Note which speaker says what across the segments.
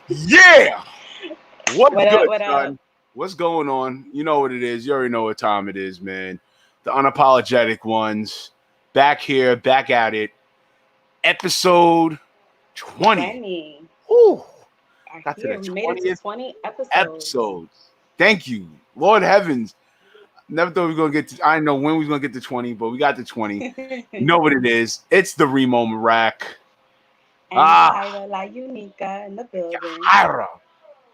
Speaker 1: Yeah. What's
Speaker 2: What up?
Speaker 1: good,
Speaker 2: What up?
Speaker 1: son? What's going on? You know what it is. You already know what time it is, man. The unapologetic ones. Back here, back at it. Episode 20.
Speaker 2: 20
Speaker 1: Ooh.
Speaker 2: are
Speaker 1: Got to the
Speaker 2: here. We made it to
Speaker 1: 20th
Speaker 2: 20 episodes.
Speaker 1: episode. Thank you. Lord heavens. Never thought we were going to get to, I didn't know when we was going to get to 20, but we got to 20. You know what it is. It's the REEM'O Marac.
Speaker 2: And
Speaker 1: Ah,
Speaker 2: JAHAIRA La Unica in the building.
Speaker 1: JAHAIRA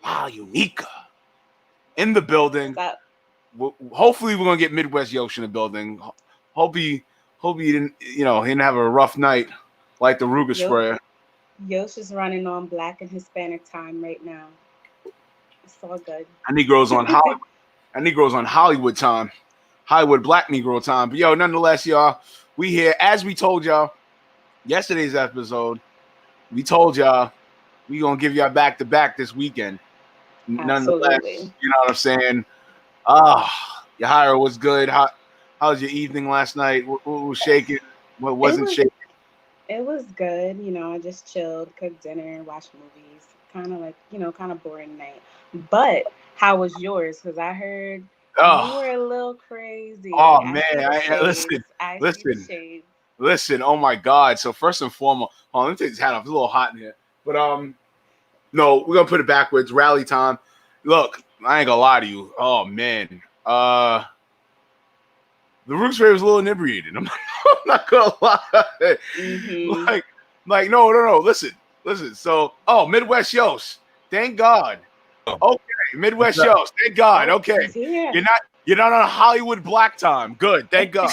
Speaker 1: La UNICA in the building.
Speaker 2: What's up?
Speaker 1: Hopefully we're gonna get Midwest Yosh in the building. Hope he didn't he didn't have a rough night like the Ruger
Speaker 2: Yo,
Speaker 1: sprayer.
Speaker 2: Yosh is running on Black and Hispanic time right now. It's all good.
Speaker 1: And Negroes on Hollywood. And Negroes on Hollywood time. Hollywood Black Negro time. But yo, nonetheless, y'all, we here as we told y'all yesterday's episode. We told y'all we gonna give y'all back to back this weekend. Nonetheless,
Speaker 2: Absolutely.
Speaker 1: you know what I'm saying. Yahira was good. How was your evening last night? What was shaking? What wasn't
Speaker 2: was
Speaker 1: shaking?
Speaker 2: It was good. I just chilled, cooked dinner, watched movies. Kind of like, kind of boring night. But how was yours? Because I heard you
Speaker 1: Oh,
Speaker 2: were a little crazy.
Speaker 1: oh
Speaker 2: I
Speaker 1: man!
Speaker 2: see the
Speaker 1: Listen,
Speaker 2: shades. I see the
Speaker 1: listen,
Speaker 2: shades.
Speaker 1: listen. Oh my God! So first and foremost, let me take this hat off. It's a little hot in here, but no, we're gonna put it backwards. Rally time. Look, I ain't gonna lie to you. Oh man, the Rook spray was a little inebriated. I'm not gonna lie.
Speaker 2: Mm-hmm.
Speaker 1: Like, no. Listen. So, Midwest Yost. Thank God. Okay, Midwest Yost. Thank God.
Speaker 2: Oh,
Speaker 1: Okay,
Speaker 2: he's here.
Speaker 1: you're not on Hollywood Black time. Good. Thank God.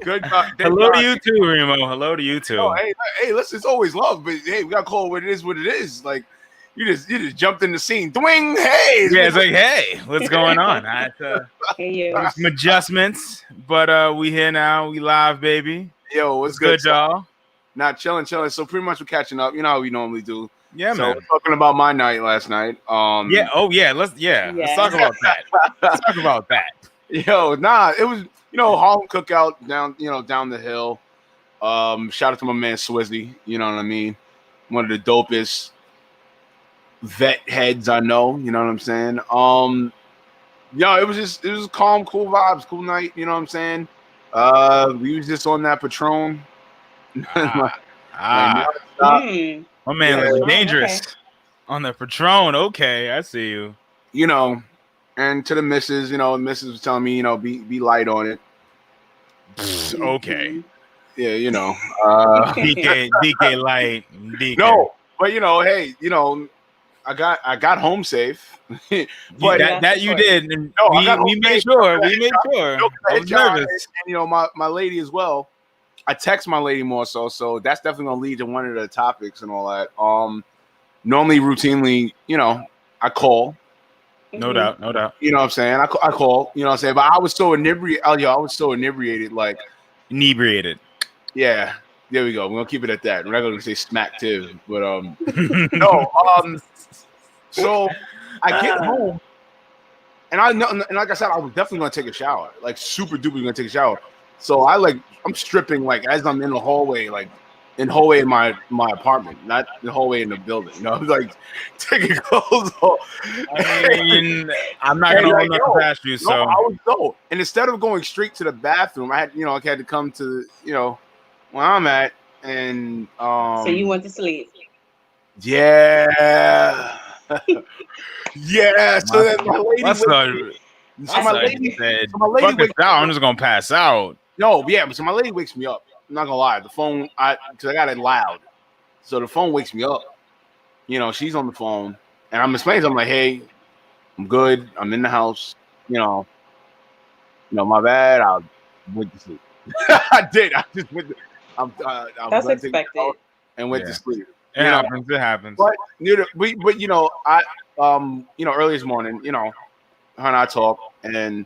Speaker 1: Good. Thank
Speaker 3: Hello
Speaker 1: God.
Speaker 3: to you too, REEM'O. Hello to you too.
Speaker 1: Oh, hey, listen. It's always love, but hey, we gotta call it what it is. What it is. Like, you just jumped in the scene. Dwing. Hey.
Speaker 3: Yeah, it's like, hey, what's going on? I had to
Speaker 2: Hey, you.
Speaker 3: do some adjustments, but we here now. We live, baby.
Speaker 1: Yo, what's good,
Speaker 3: y'all?
Speaker 1: Not chilling. So pretty much we're catching up. You know how we normally do.
Speaker 3: Yeah,
Speaker 1: So
Speaker 3: man.
Speaker 1: we're talking about my night last night.
Speaker 3: Yeah. Oh, yeah. Let's talk about that. Let's talk about that.
Speaker 1: Yo, nah, it was Harlem cookout down the hill. Shout out to my man Swizzy. You know what I mean? One of the dopest vet heads I know. You know what I'm saying? It was calm, cool vibes, cool night. You know what I'm saying? We was just on that Patron.
Speaker 3: My man
Speaker 1: Yeah.
Speaker 3: looking dangerous on the Patron. Okay, I see you.
Speaker 1: And to the missus, missus was telling me, be light on it.
Speaker 3: Okay.
Speaker 1: Yeah,
Speaker 3: DK light. DK.
Speaker 1: No, but hey, I got home safe.
Speaker 3: But that you did. And
Speaker 1: no,
Speaker 3: we made sure. We made sure. I was nervous.
Speaker 1: And my lady as well. I text my lady more so that's definitely gonna lead to one of the topics and all that. Normally, routinely, I call.
Speaker 3: No doubt.
Speaker 1: You know what I'm saying? I call. You know what I'm saying? But I was so inebriated. I was so inebriated. Like
Speaker 3: inebriated.
Speaker 1: Yeah. There we go. We're gonna keep it at that. We're not gonna say smack too, but no. So I get home, and I know, and like I said, I was definitely gonna take a shower, like super duper gonna take a shower. So I'm stripping like as I'm in the hallway, like in hallway in my apartment, not the hallway in the building. I'm like taking clothes off.
Speaker 3: I mean, I'm not gonna hold nothing past you. So
Speaker 1: I was so, and instead of going straight to the bathroom, I had I had to come to where I'm at, and
Speaker 2: so you went to sleep.
Speaker 1: Yeah. Yeah. So that my lady
Speaker 3: my lady said, "Fuck it out. I'm just gonna pass out."
Speaker 1: No, yeah, but so my lady wakes me up. I'm not gonna lie. The phone, because I got it loud, so the phone wakes me up. She's on the phone, and I'm explaining. I'm like, "Hey, I'm good. I'm in the house. My bad. I went to sleep. I did. I just went.
Speaker 2: That's expected.
Speaker 1: And went to sleep.
Speaker 3: It happens. It happens.
Speaker 1: But I early this morning, her and I talked, and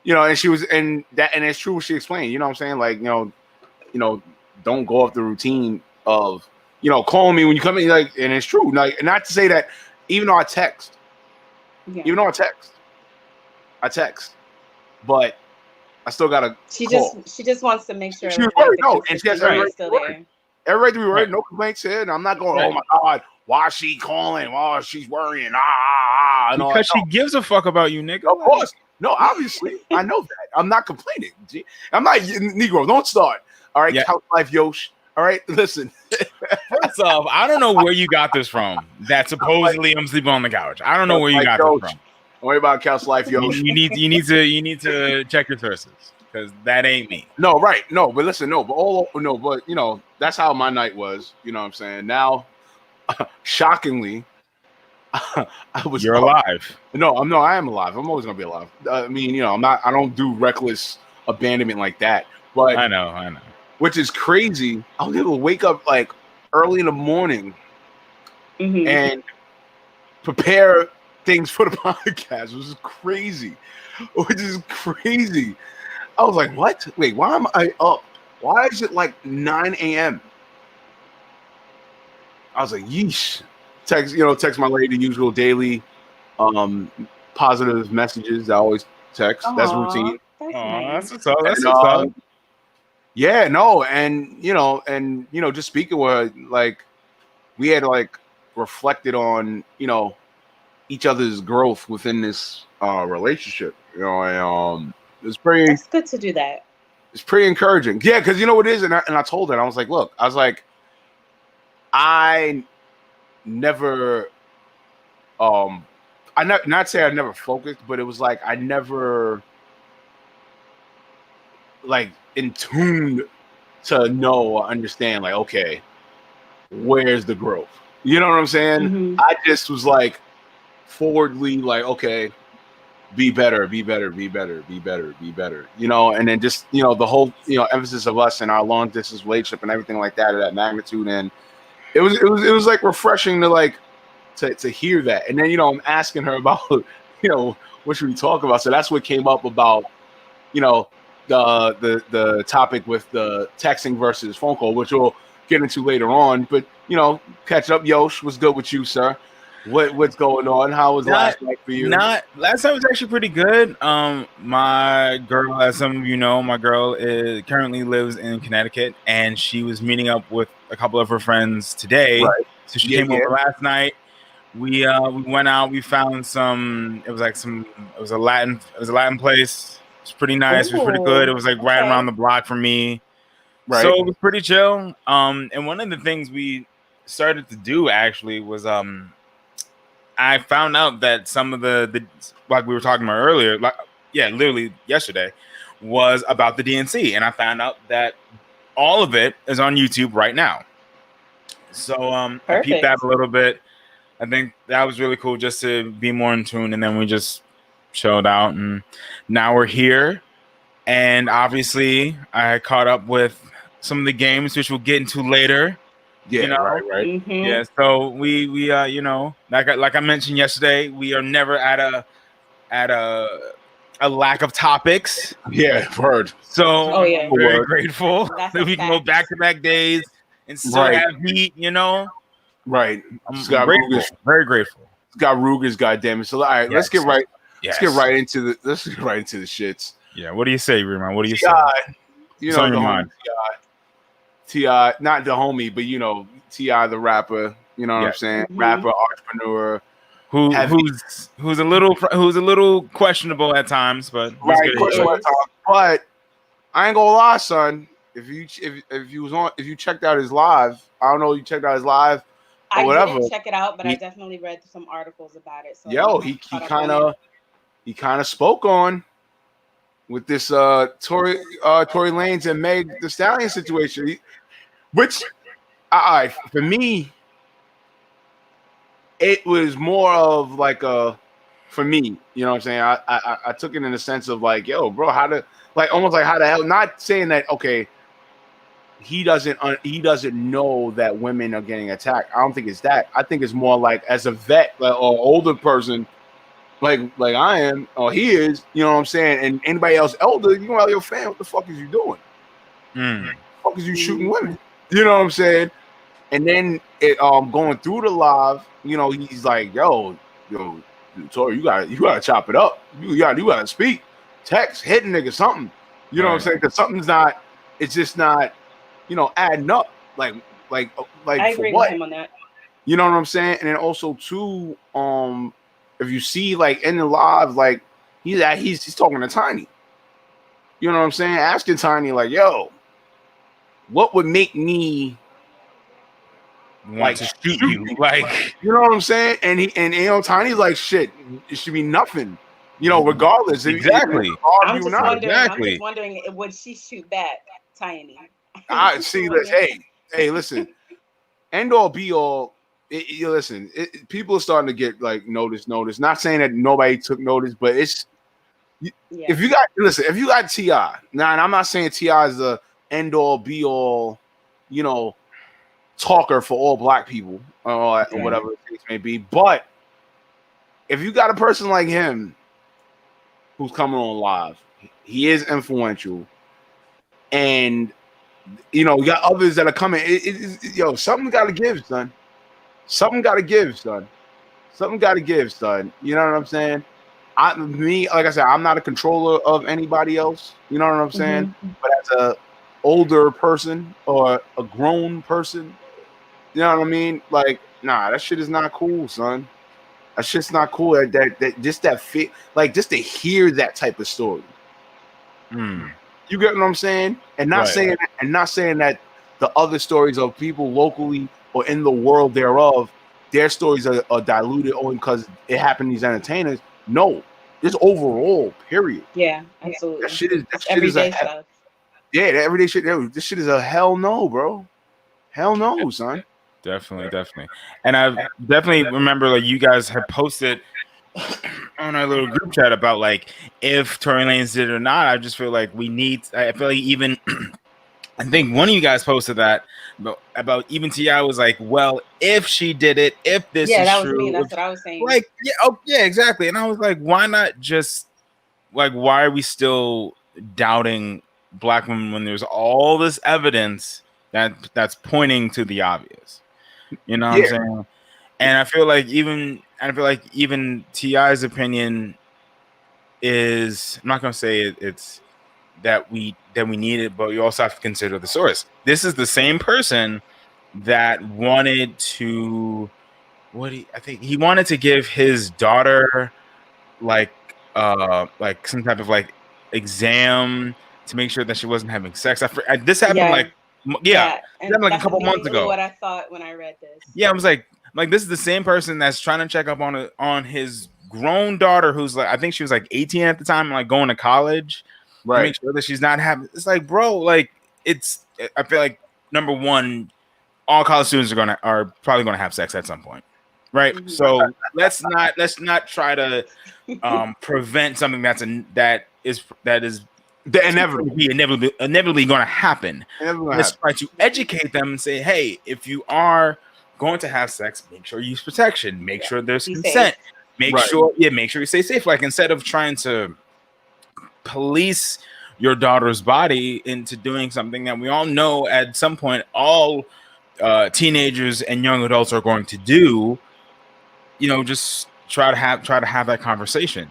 Speaker 1: and she was, and it's true what she explained. You know what I'm saying? Like, don't go off the routine of calling me when you come in. Like, and it's true. Like, not to say that even though I text, but I still gotta.
Speaker 2: She just wants to make sure.
Speaker 1: She was worried. No, and she has
Speaker 2: still there.
Speaker 1: Everybody to be worried. No complaints here. And I'm not going. Oh my God, why is she calling? Oh, she's worrying. And
Speaker 3: because she gives a fuck about you, nigga.
Speaker 1: Of course. No, obviously. I know that. I'm not complaining. G. I'm not Negro. Don't start. All right, Couch Life Yosh. All right, listen.
Speaker 3: First off, I don't know where you got this from. That supposedly I'm sleeping on the couch. I don't know where you got this from.
Speaker 1: Don't worry about Couch Life Yosh.
Speaker 3: You need to check your sources because that ain't me.
Speaker 1: No, right. No, but listen, but you know, that's how my night was. You know what I'm saying? Now, shockingly, You're
Speaker 3: alive.
Speaker 1: No, I am alive. I'm always gonna be alive. I mean, you know, I don't do reckless abandonment like that. But
Speaker 3: I know.
Speaker 1: Which is crazy. I was able to wake up like early in the morning and prepare things for the podcast, which is crazy. I was like, what? Wait, why am I up? Why is it like 9 a.m.? I was like, yeesh. Text my lady the usual daily positive messages. I always text. That's routine.
Speaker 2: That's
Speaker 3: what's up. That's what's up.
Speaker 1: Yeah, no, and just speaking with like we had like reflected on, each other's growth within this relationship. And it's pretty.
Speaker 2: It's good to do that.
Speaker 1: It's pretty encouraging. Yeah, because you know what it is, and I told her, I was like, look, I never not say I never focused, but it was like I never like in tune to know or understand like, okay, where's the growth? You know what I'm saying? I just was like forwardly like, okay, be better, and then just the whole emphasis of us and our long distance relationship and everything like that of that magnitude. And it was like refreshing to like to hear that. And then I'm asking her about what should we talk about. So that's what came up about the topic with the texting versus phone call, which we'll get into later on. But catch up. Yosh, what's good with you, sir? What's going on? How was last night for you?
Speaker 3: Last night was actually pretty good. My girl, as some of you know, currently lives in Connecticut, and she was meeting up with a couple of her friends today. Right. So she came over last night. We went out. We found some. It was a Latin place. It was pretty nice. It was pretty good. It was like right around the block from me. Right. So it was pretty chill. And one of the things we started to do actually was I found out that some of the like we were talking about earlier, literally yesterday, was about the DNC, and I found out that all of it is on YouTube right now. So I peeped that a little bit. I think that was really cool just to be more in tune, and then we just chilled out, and now we're here. And obviously, I caught up with some of the games, which we'll get into later.
Speaker 1: Yeah, right.
Speaker 3: Yeah, so we like I mentioned yesterday, we are never at a lack of topics.
Speaker 1: Yeah, heard.
Speaker 3: So I'm very grateful that we can go back-to-back days and still have heat.
Speaker 1: Right.
Speaker 3: I'm grateful. Very grateful.
Speaker 1: Got Rugers, goddamn it. So all right, let's get right. Let's get right into the shits.
Speaker 3: Yeah. What do you say, Reem'O? What do you say?
Speaker 1: The homie T.I., not the homie, but T.I. the rapper. You know what I'm saying? Rapper, entrepreneur.
Speaker 3: Who's a little questionable at times, but
Speaker 1: questionable at times. But I ain't gonna lie, son. If you checked out his live, I don't know. You checked out his live.
Speaker 2: I
Speaker 1: whatever.
Speaker 2: didn't check it out, but I definitely read some articles about it.
Speaker 1: So he kind of spoke on with this Tory Lanez and Meg Thee Stallion situation, which for me, it was more of like for me, you know what I'm saying? I took it in the sense of like, yo, bro, almost like how the hell? Not saying that he doesn't know that women are getting attacked. I don't think it's that. I think it's more like as a vet or older person, like I am or he is. You know what I'm saying? And anybody else elder, you know, your fan, what the fuck is you doing? What the fuck is you shooting women? You know what I'm saying? And then going through the live, he's like, yo, Tory, you gotta chop it up. You gotta speak, text, hit a nigga, something. You know what I'm saying? Because something's not. It's just not. Adding up, like
Speaker 2: I agree
Speaker 1: for what?
Speaker 2: with him on that.
Speaker 1: You know what I'm saying? And then also too, if you see like in the live, like he's talking to Tiny. You know what I'm saying? Asking Tiny like, "Yo, what would make me
Speaker 3: Want to shoot
Speaker 1: shoot
Speaker 3: you?
Speaker 1: you?"
Speaker 3: Like,
Speaker 1: You know what I'm saying? And Tiny's like, "Shit, it should be nothing." You know, regardless.
Speaker 3: exactly.
Speaker 2: I'm
Speaker 1: You
Speaker 2: just
Speaker 1: not.
Speaker 2: wondering. I'm
Speaker 3: Exactly.
Speaker 2: just wondering, would she shoot back, Tiny?
Speaker 1: I see. Hey, listen. End all be all. Listen. People are starting to get like notice. Not saying that nobody took notice, but it's
Speaker 2: Yeah.
Speaker 1: if you got Ti now, and I'm not saying Ti is the end all be all, you know, talker for all black people or whatever the case may be, but if you got a person like him who's coming on live, he is influential, and you know, you got others that are coming. Yo, something got to give, son. Something got to give, son. Something got to give, son. You know what I'm saying? Like I said, I'm not a controller of anybody else. You know what I'm saying?
Speaker 2: Mm-hmm.
Speaker 1: But as a older person or a grown person, you know what I mean? Like, nah, that shit is not cool, son. That shit's not cool. That just that fit, like just to hear that type of story. You get what I'm saying? And not saying that the other stories of people locally or in the world thereof, their stories are diluted only because it happened to these entertainers. No, just overall, period.
Speaker 2: Yeah, absolutely.
Speaker 1: That shit is
Speaker 2: everyday stuff.
Speaker 1: Yeah, that everyday shit. This shit is a hell no, bro. Hell no, son.
Speaker 3: Definitely. And I definitely remember like you guys had posted on our little group chat about like if Tory Lanez did it or not. I just feel like I feel like even I think one of you guys posted that about even T.I. was like, well, if she did it, if this is
Speaker 2: that was
Speaker 3: true,
Speaker 2: me. That's what I was saying.
Speaker 3: like, yeah, exactly. And I was like, why not just like, why are we still doubting black women when there's all this evidence that's pointing to the obvious? You know what I'm saying? And I feel like even T.I.'s opinion is, I'm not gonna say it's that we need it, but you also have to consider the source. This is the same person that wanted to I think he wanted to give his daughter like some type of like exam to make sure that she wasn't having sex. This happened
Speaker 2: and
Speaker 3: like a couple months
Speaker 2: immediately
Speaker 3: ago.
Speaker 2: what I thought when I read this.
Speaker 3: Yeah, I was like this is the same person that's trying to check up on his grown daughter who's like, I think she was like 18 at the time, like going to college, to make sure that she's not having. It's like, bro, like I feel like number one, all college students are probably gonna have sex at some point, right?
Speaker 2: Mm-hmm.
Speaker 3: So let's not try to prevent something that is
Speaker 1: the inevitable.
Speaker 3: Inevitably going to happen. Let's try to educate them and say, hey, if you are going to have sex, make sure you use protection, make sure there's consent, make sure you stay safe. Like, instead of trying to police your daughter's body into doing something that we all know at some point all teenagers and young adults are going to do, just try to have that conversation.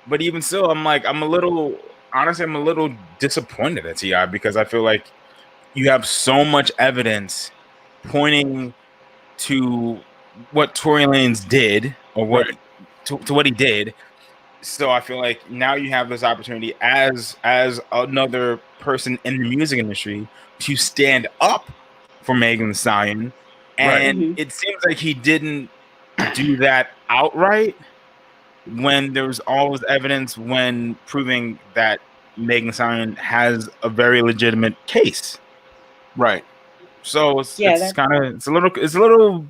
Speaker 3: But even still, I'm a little disappointed at T.I. because I feel like you have so much evidence pointing to what Tory Lanez did, or what to what he did. So I feel like now you have this opportunity as another person in the music industry to stand up for Megan Thee Stallion, and it seems like he didn't do that outright when there was all this evidence when proving that Megan Thee Stallion has a very legitimate case.
Speaker 1: Right.
Speaker 3: So it's a little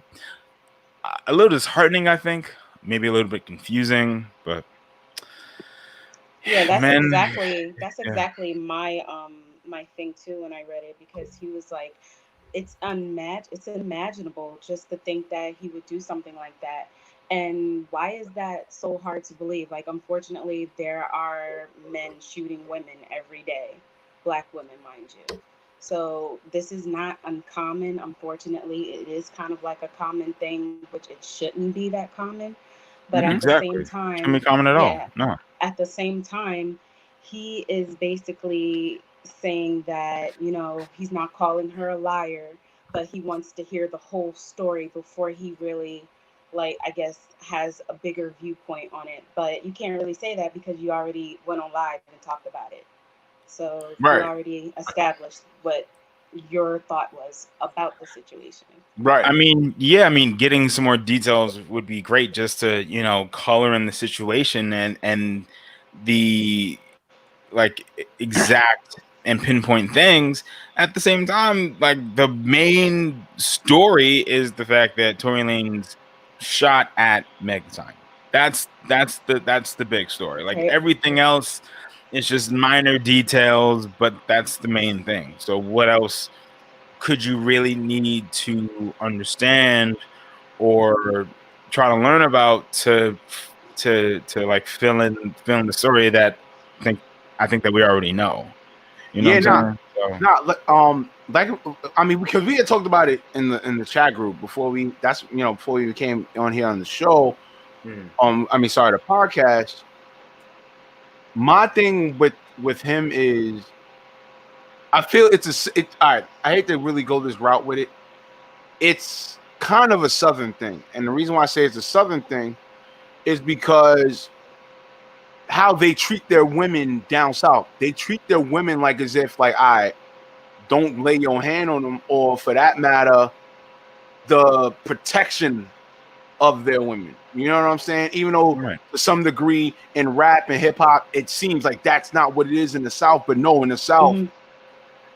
Speaker 3: disheartening, I think. Maybe a little bit confusing, but
Speaker 2: that's exactly my my thing too when I read it, because he was like, it's unimaginable just to think that he would do something like that. And why is that so hard to believe? Like, unfortunately, there are men shooting women every day, black women, mind you. So this is not uncommon. Unfortunately, it is kind of like a common thing, which it shouldn't be that common. But at the same time,
Speaker 3: shouldn't be common at all. No.
Speaker 2: At the same time, he is basically saying that, he's not calling her a liar, but he wants to hear the whole story before he really, like, I guess, has a bigger viewpoint on it. But you can't really say that because you already went on live and talked about it. So you already established what your thought was about the situation.
Speaker 3: Right. I mean, getting some more details would be great, just to, color in the situation and the like exact and pinpoint things. At the same time, like, the main story is the fact that Tory Lanez shot at Meg Thee Stallion. That's the big story. Like, everything else is just minor details, but that's the main thing. So what else could you really need to understand or try to learn about to like fill in the story that I think that we already know. You know what I'm saying?
Speaker 1: Like, I mean, because we had talked about it in the chat group before we came on here on the show. The podcast. My thing with him is, I feel all right. I hate to really go this route with it. It's kind of a Southern thing, and the reason why I say it's a Southern thing is because how they treat their women down south. They treat their women like as if, like, I don't lay your hand on them, or for that matter, the protection of their women. You know what I'm saying? Even though to some degree in rap and hip hop, it seems like that's not what it is in the South. But no, in the South,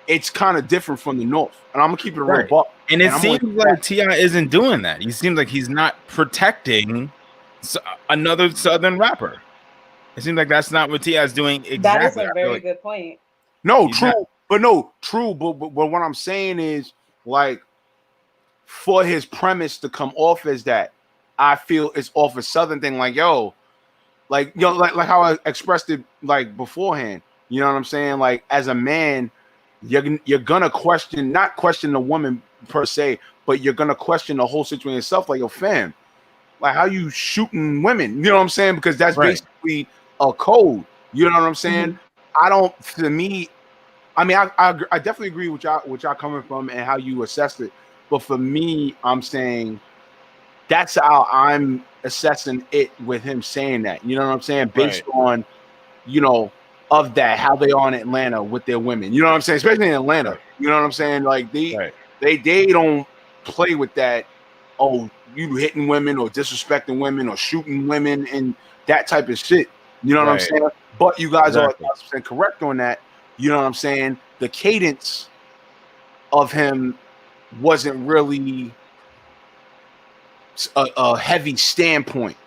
Speaker 1: it's kind of different from the North. And I'm gonna keep it a real buck.
Speaker 3: And it seems like T.I. isn't doing that. He seems like he's not protecting another Southern rapper. It seems like that's not what T.I. is doing exactly.
Speaker 2: That is a very good point.
Speaker 1: No, true. But what I'm saying is, like, for his premise to come off as that, I feel it's off a Southern thing. Like, like how I expressed it, like, beforehand. You know what I'm saying? Like, as a man, you're gonna not question the woman per se, but you're gonna question the whole situation itself. Like, yo, fam, like, how you shooting women? You know what I'm saying? Because that's basically a code. You know what I'm saying? To me, I mean, I definitely agree with y'all coming from and how you assessed it. But for me, I'm saying that's how I'm assessing it with him saying that. You know what I'm saying? Based on, of that, how they are in Atlanta with their women. You know what I'm saying? Especially in Atlanta. You know what I'm saying? Like, they don't play with that. Oh, you hitting women or disrespecting women or shooting women and that type of shit. You know what I'm saying? But you guys are 100% correct on that. You know what I'm saying? The cadence of him wasn't really a heavy standpoint.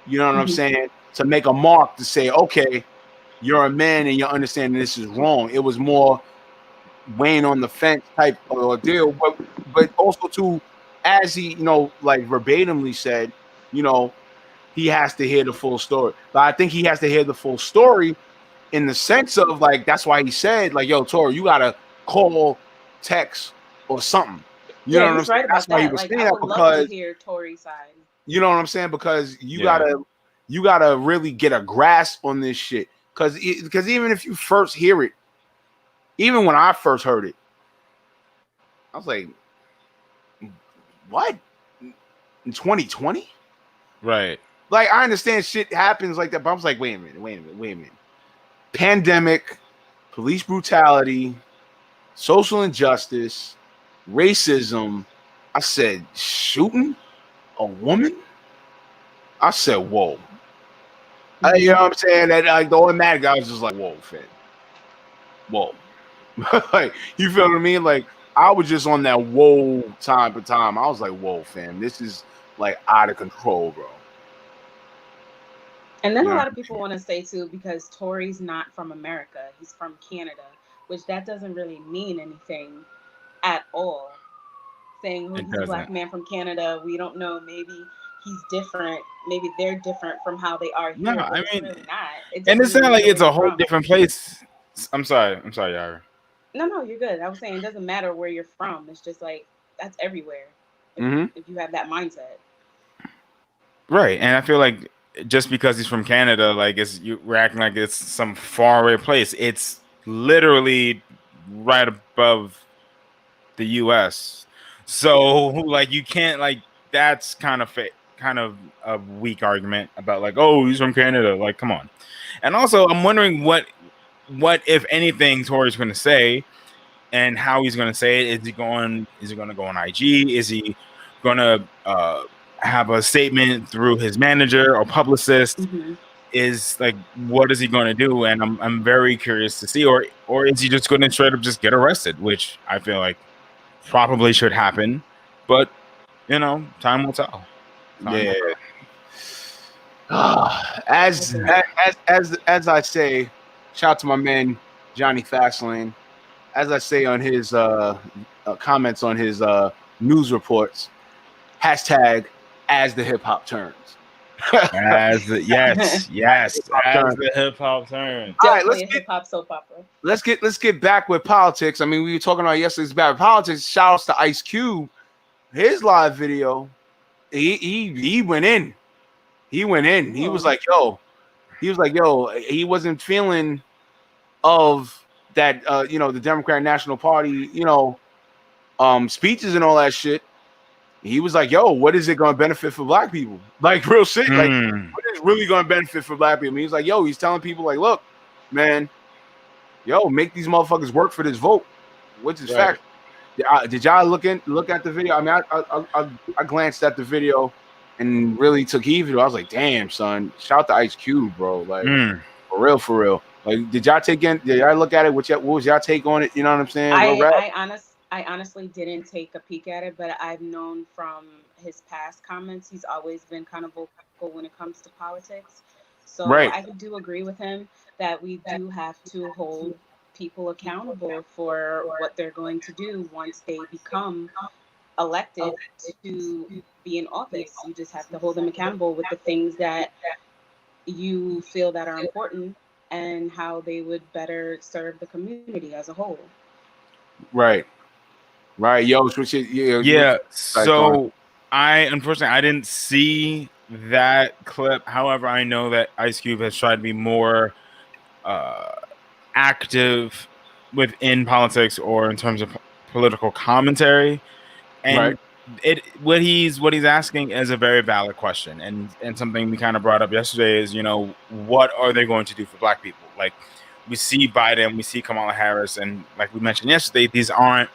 Speaker 1: You know what I'm saying? To make a mark to say, okay, you're a man and you're understanding this is wrong. It was more weighing on the fence type of deal. But also, too, as he, like, verbatimly said, he has to hear the full story. But I think he has to hear the full story in the sense of, like, that's why he said, like, yo, Tory, you got to call, text, or something. You know what I'm saying?
Speaker 2: That's why he was saying that, because I would love to hear Tory's side.
Speaker 1: You know what I'm saying? Because you gotta really get a grasp on this shit. Because even if you first hear it, even when I first heard it, I was like, what? In 2020?
Speaker 3: Right.
Speaker 1: Like, I understand shit happens like that, but I was like, wait a minute. Pandemic, police brutality, social injustice, racism. I said, shooting a woman? I said, whoa. You know what I'm saying? That, like, the automatic, I was just like, whoa, fam. Whoa. Like, you feel what I mean? Like, I was just on that whoa time for time. I was like, whoa, fam. This is, like, out of control, bro.
Speaker 2: And then a lot of people want to say, too, because Tory's not from America. He's from Canada, which that doesn't really mean anything at all. Saying he's a black man from Canada, we don't know. Maybe he's different. Maybe they're different from how they are here.
Speaker 3: No, I mean,
Speaker 2: really not.
Speaker 3: And it's not like it's a whole different place. I'm sorry, Yara.
Speaker 2: No, you're good. I was saying it doesn't matter where you're from. It's just like that's everywhere. If you have that mindset.
Speaker 3: Right, and I feel like just because he's from Canada, like, we're acting like it's some faraway place. It's literally right above the U.S. So like you can't like that's kind of a weak argument about like, oh, he's from Canada. Like, come on. And also, I'm wondering what if anything Tory's going to say, and how he's going to say it. Is he going to go on IG? Is he going to have a statement through his manager or publicist? Is like, what is he going to do? And I'm very curious to see, or is he just going to straight up just get arrested, which I feel like probably should happen, but time will tell.
Speaker 1: Yeah. As I say, shout out to my man Johnny Fastlane. As I say on his comments on his news reports, hashtag as the hip hop turns.
Speaker 3: As the hip hop turns.
Speaker 2: All right, let's get hip hop soap opera.
Speaker 1: Let's get back with politics. I mean, we were talking about yesterday's about politics. Shout outs to Ice Cube. His live video, he went in. He went in. He was like, yo. He wasn't feeling of that the Democratic National Party, speeches and all that shit. He was like, yo, what is it going to benefit for black people? Like, real shit. Like, what is really going to benefit for black people? He's like, yo, he's telling people, like, look, man, make these motherfuckers work for this vote, which is fact. Did y'all look at the video? I mean, I glanced at the video and really took heed of it. I was like, damn, son, shout out to Ice Cube, bro. Like, for real. Like, did y'all look at it? What was y'all take on it? You know what I'm saying?
Speaker 2: I honestly didn't take a peek at it, but I've known from his past comments, he's always been kind of vocal when it comes to politics. So I do agree with him that we do have to hold people accountable for what they're going to do once they become elected to be in office. You just have to hold them accountable with the things that you feel that are important and how they would better serve the community as a whole.
Speaker 1: Right. Yosh,
Speaker 3: so unfortunately I didn't see that clip. However, I know that Ice Cube has tried to be more active within politics or in terms of political commentary, and what he's asking is a very valid question, and something we kind of brought up yesterday is, what are they going to do for black people? Like, we see Biden, we see Kamala Harris, and like we mentioned yesterday, these aren't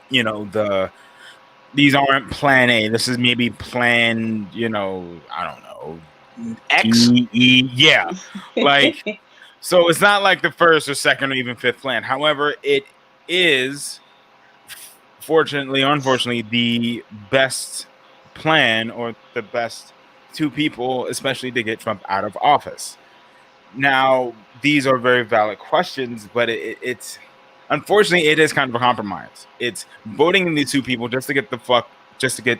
Speaker 3: these aren't plan A. This is maybe plan, I don't know,
Speaker 1: X.
Speaker 3: Yeah. Like, so it's not like the first or second or even fifth plan. However, it is, fortunately or unfortunately, the best plan or the best two people, especially to get Trump out of office. Now, these are very valid questions, but it's unfortunately, it is kind of a compromise. It's voting in these two people just to get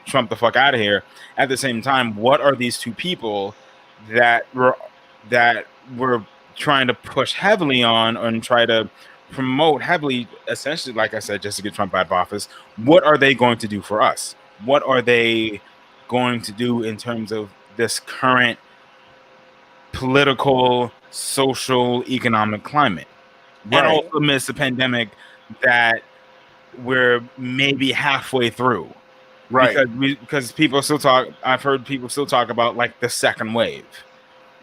Speaker 3: Trump the fuck out of here. At the same time, what are these two people that we're trying to push heavily on and try to promote heavily, essentially, like I said, just to get Trump out of office? What are they going to do for us? What are they going to do in terms of this current political, social, economic climate? And also amidst the pandemic that we're maybe halfway through, Because people still talk. I've heard people still talk about like the second wave.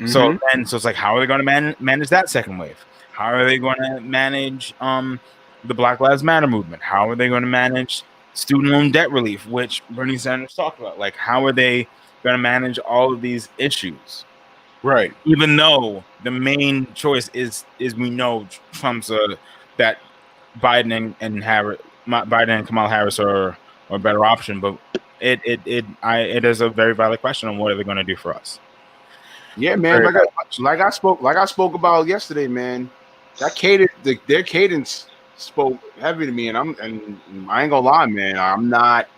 Speaker 3: So it's like, how are they going to manage that second wave? How are they going to manage the Black Lives Matter movement? How are they going to manage student loan debt relief, which Bernie Sanders talked about? Like, how are they going to manage all of these issues?
Speaker 1: Right.
Speaker 3: Even though the main choice is we know Trump's that Biden and Kamala Harris are a better option, but it is a very valid question on what are they going to do for us.
Speaker 1: Yeah, man. Like I spoke about yesterday, man. That their cadence spoke heavy to me, and I ain't gonna lie, man. I'm not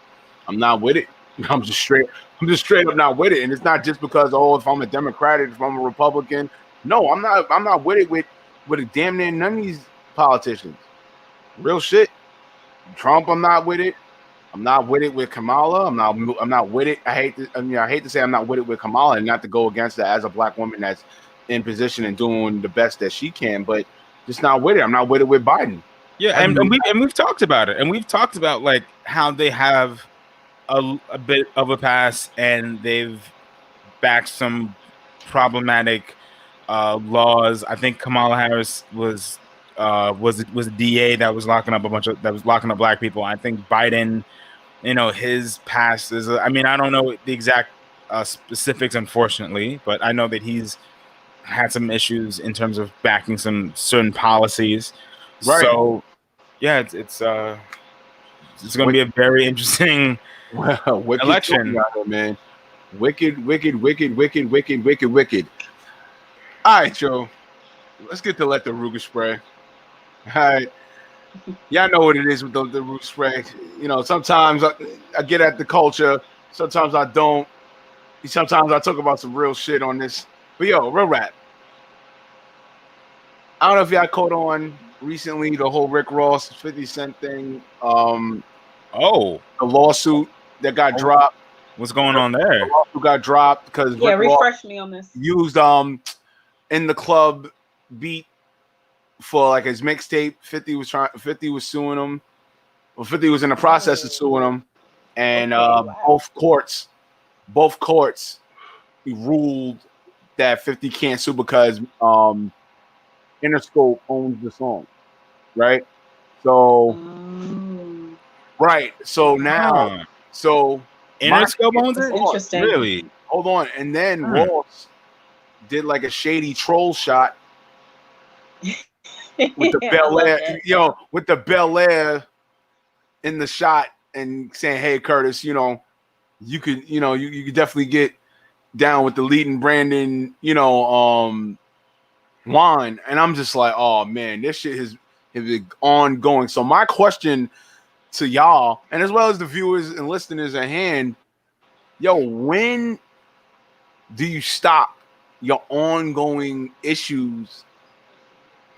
Speaker 1: with it. I'm just straight up not with it. And it's not just because, if I'm a Democrat, if I'm a Republican. No, I'm not with it with a damn near none of these politicians. Real shit. Trump, I'm not with it. I'm not with it with Kamala. I'm not with it. I hate to say I'm not with it with Kamala, and not to go against that as a black woman that's in position and doing the best that she can, but just not with it. I'm not with it with Biden.
Speaker 3: Yeah, and we've talked about it, and we've talked about like how they have a bit of a pass, and they've backed some problematic laws. I think Kamala Harris was a DA that was locking up black people. I think Biden, his past is. I mean, I don't know the exact specifics, unfortunately, but I know that he's had some issues in terms of backing some certain policies.
Speaker 1: Right.
Speaker 3: So yeah, it's going to be a very interesting election.
Speaker 1: Man. Wicked. All right, Joe. Let's get to let the Ruger spray. All right. Y'all know what it is with the Ruger spray. Sometimes I get at the culture. Sometimes I don't. Sometimes I talk about some real shit on this. But yo, real rap. I don't know if y'all caught on recently the whole Rick Ross 50 Cent thing. The lawsuit that got dropped.
Speaker 3: What's going on there?
Speaker 1: The lawsuit got dropped because
Speaker 2: Rick refresh me on this.
Speaker 1: Used in the club beat for like his mixtape. 50 was suing him. Well, 50 was in the process of suing him, and both courts ruled that 50 can't sue because Interscope owns the song, right? So, right. So now,
Speaker 3: Interscope owns it.
Speaker 2: Interesting.
Speaker 3: Really?
Speaker 1: Hold on, and then Ross did like a shady troll shot with the Bel Air, with the Bel Air in the shot, and saying, "Hey, Curtis, you could definitely get down with the leading Brandon, line." And I'm just like, oh man, this shit has been ongoing. So my question to y'all, and as well as the viewers and listeners at hand, when do you stop your ongoing issues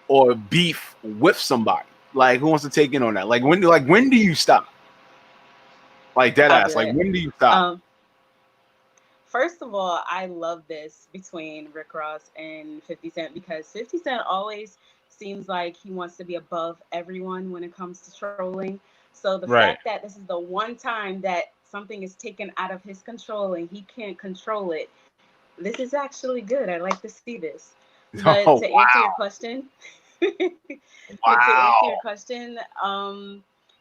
Speaker 1: or beef with somebody? Like, who wants to take in on that? Like, when do you stop? Like, dead ass. Like, when do you stop?
Speaker 2: First of all, I love this between Rick Ross and 50 Cent because 50 Cent always seems like he wants to be above everyone when it comes to trolling. So the fact that this is the one time that something is taken out of his control and he can't control it, this is actually good. I like to see this. But to answer your question, it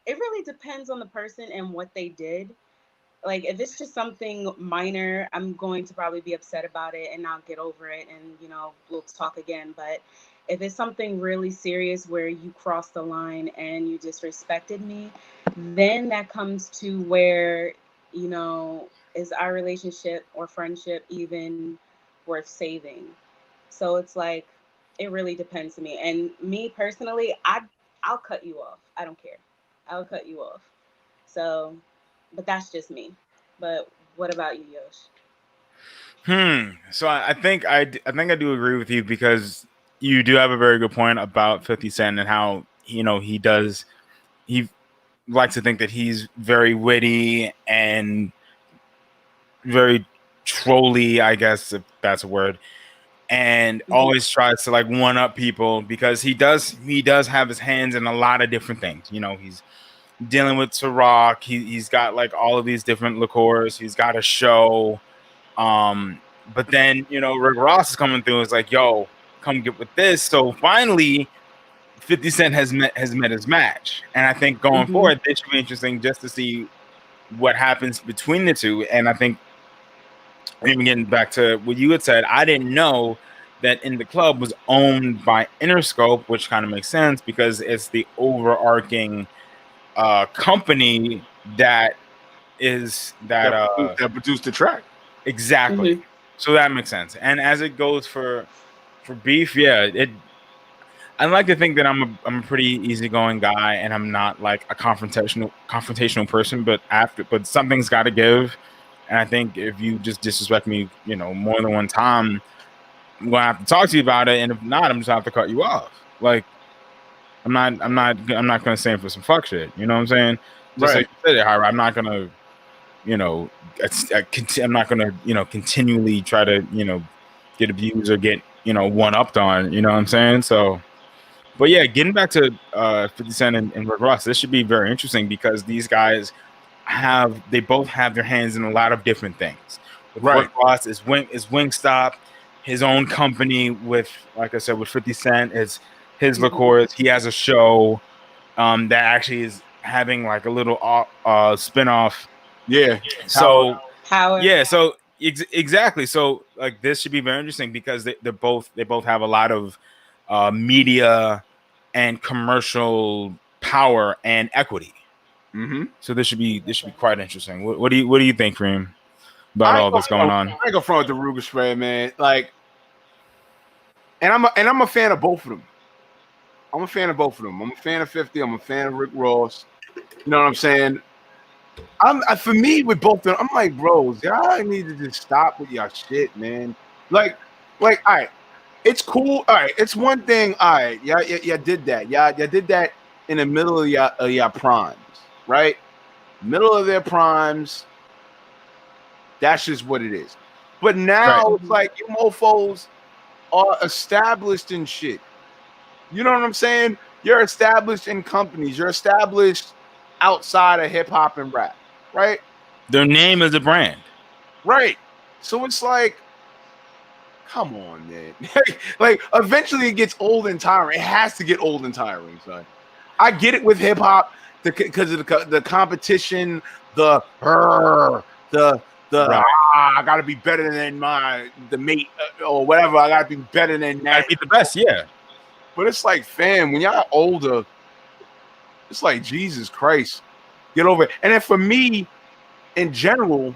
Speaker 2: really depends on the person and what they did. Like, if it's just something minor, I'm going to probably be upset about it and I'll get over it and, we'll talk again. But if it's something really serious where you crossed the line and you disrespected me, then that comes to where, is our relationship or friendship even worth saving? So it's like, it really depends to me. And me personally, I'll cut you off. I don't care. I'll cut you off. So, but that's just me. But what about you,
Speaker 3: Yosh? So I think I do agree with you because you do have a very good point about 50 Cent and how he likes to think that he's very witty and very trolly, I guess, if that's a word, and always tries to like one up people because he does have his hands in a lot of different things. He's dealing with Ciroc. He's got like all of these different liqueurs. He's got a show. But then, Rick Ross is coming through. It's like, yo, come get with this. So finally, 50 Cent has met his match. And I think going forward, this should be interesting just to see what happens between the two. And I think, even getting back to what you had said, I didn't know that In the Club was owned by Interscope, which kind of makes sense because it's the overarching company that
Speaker 1: produced the track.
Speaker 3: Exactly. So that makes sense. And as it goes for beef, I like to think that I'm a pretty easygoing guy and I'm not like a confrontational person, but something's got to give. And I think if you just disrespect me, more than one time, I'm gonna have to talk to you about it. And if not, I'm just gonna have to cut you off. Like, I'm not gonna stand for some fuck shit. You know what I'm saying? Just like you said it, JAHAIRA, I'm not gonna, I'm not gonna, continually try to, get abused or get, one upped on. You know what I'm saying? So But yeah, getting back to 50 Cent and Rick Ross, this should be very interesting because these guys they both have their hands in a lot of different things. With Rick Ross is Wingstop, his own company with, like I said, with 50 Cent is his liqueurs. He has a show that actually is having like a little spin-off.
Speaker 1: Yeah.
Speaker 3: So
Speaker 2: Howard.
Speaker 3: yeah, so exactly. So like this should be very interesting because they both have a lot of media and commercial power and equity.
Speaker 1: Mm-hmm.
Speaker 3: So this should be quite interesting. What do you think, Reem, about all this going on?
Speaker 1: I ain't gonna front with the Ruger spray, man. Like, and I'm a fan of both of them. I'm a fan of both of them. I'm a fan of 50. I'm a fan of Rick Ross. You know what I'm saying? For me with both of them, I'm like, bros, y'all need to just stop with y'all shit, man. Like, all right, it's cool. All right, it's one thing. All right, y'all did that. Y'all did that in the middle of y'all primes, right? Middle of their primes. That's just what it is. But now it's like you mofos are established in shit. You know what I'm saying? You're established in companies. You're established outside of hip hop and rap, right?
Speaker 3: Their name is a brand.
Speaker 1: Right. So it's like, come on, man. Like, eventually it gets old and tiring. It has to get old and tiring, son. I get it with hip hop because of the competition, I gotta be better than the mate or whatever. I gotta be better than that.
Speaker 3: Gotta be the best, yeah.
Speaker 1: But it's like, fam, when y'all older, it's like, Jesus Christ, get over it. And then for me, in general,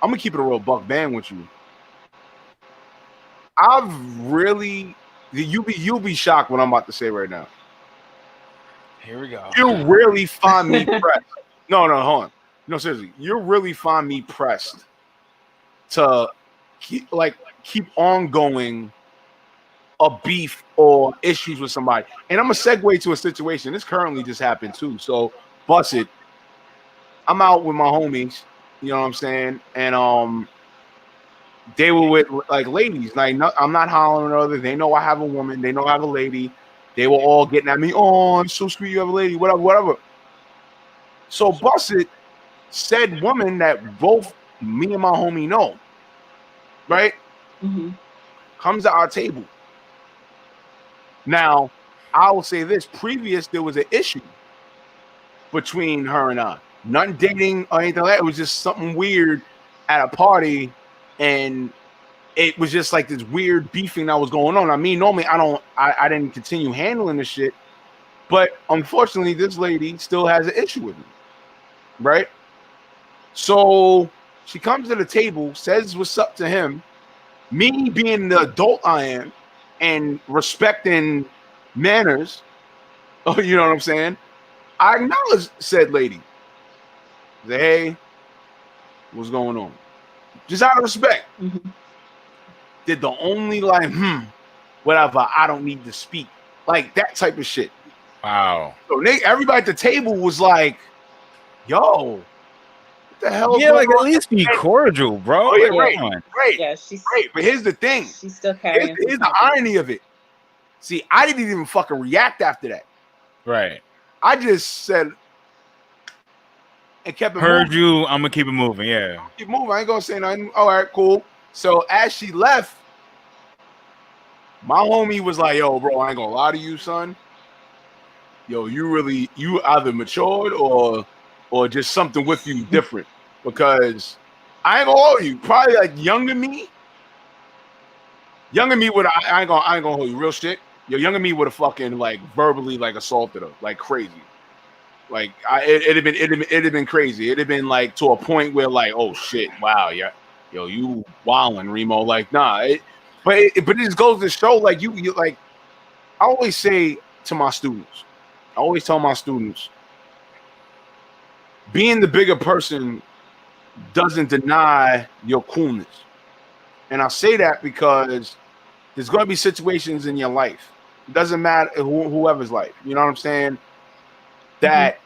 Speaker 1: I'm gonna keep it a real buck band with you. You'll be shocked what I'm about to say right now.
Speaker 3: Here we go.
Speaker 1: You'll really find me pressed. No, hold on. No, seriously, you'll really find me pressed to keep ongoing a beef or issues with somebody. And I'm gonna segue to a situation. This currently just happened too. So bust it. I'm out with my homies, you know what I'm saying? And they were with like ladies. Like, no, I'm not hollering at others. They know I have a woman, they know I have a lady. They were all getting at me, oh, I'm so sweet, you have a lady, whatever. So bust it, said woman that both me and my homie know, right?
Speaker 2: Mm-hmm.
Speaker 1: Comes to our table. Now, I will say this: there was an issue between her and I. Nothing dating or anything like that. It was just something weird at a party, and it was just like this weird beefing that was going on. I mean, normally I didn't continue handling the shit, but unfortunately, this lady still has an issue with me, right? So she comes to the table, says what's up to him. Me being the adult I am and respecting manners, you know what I'm saying? I acknowledge said lady. Say, hey, what's going on? Just out of respect.
Speaker 2: Mm-hmm.
Speaker 1: Did the only like, whatever, I don't need to speak. Like that type of shit.
Speaker 3: Wow.
Speaker 1: So everybody at the table was like, yo, what the hell?
Speaker 3: Yeah, like at least be cordial, bro.
Speaker 1: Oh, yeah,
Speaker 3: like,
Speaker 1: right.
Speaker 2: Yeah, she's
Speaker 1: right. But here's the thing.
Speaker 2: She's still carrying.
Speaker 1: Here's the irony of it. See, I didn't even fucking react after that.
Speaker 3: Right.
Speaker 1: I just said and kept it
Speaker 3: Heard
Speaker 1: moving.
Speaker 3: you, I'm gonna keep it moving, yeah.
Speaker 1: Keep moving. I ain't gonna say nothing. All right, cool. So as she left, my homie was like, yo, bro, I ain't gonna lie to you, son. Yo, you either matured or just something with you different. Because I ain't gonna hold you. Probably like younger me would I ain't gonna hold you. Real shit. Yo, younger me would have fucking like verbally like assaulted her like crazy. Like it'd have been crazy. It'd have been like to a point where like, oh shit, wow, yeah, yo, you wildin', REEM'O. Like, nah. But it just goes to show, like you like. I always say to my students, I always tell my students, being the bigger person doesn't deny your coolness. And I say that because there's going to be situations in your life. It doesn't matter whoever's life. You know what I'm saying? That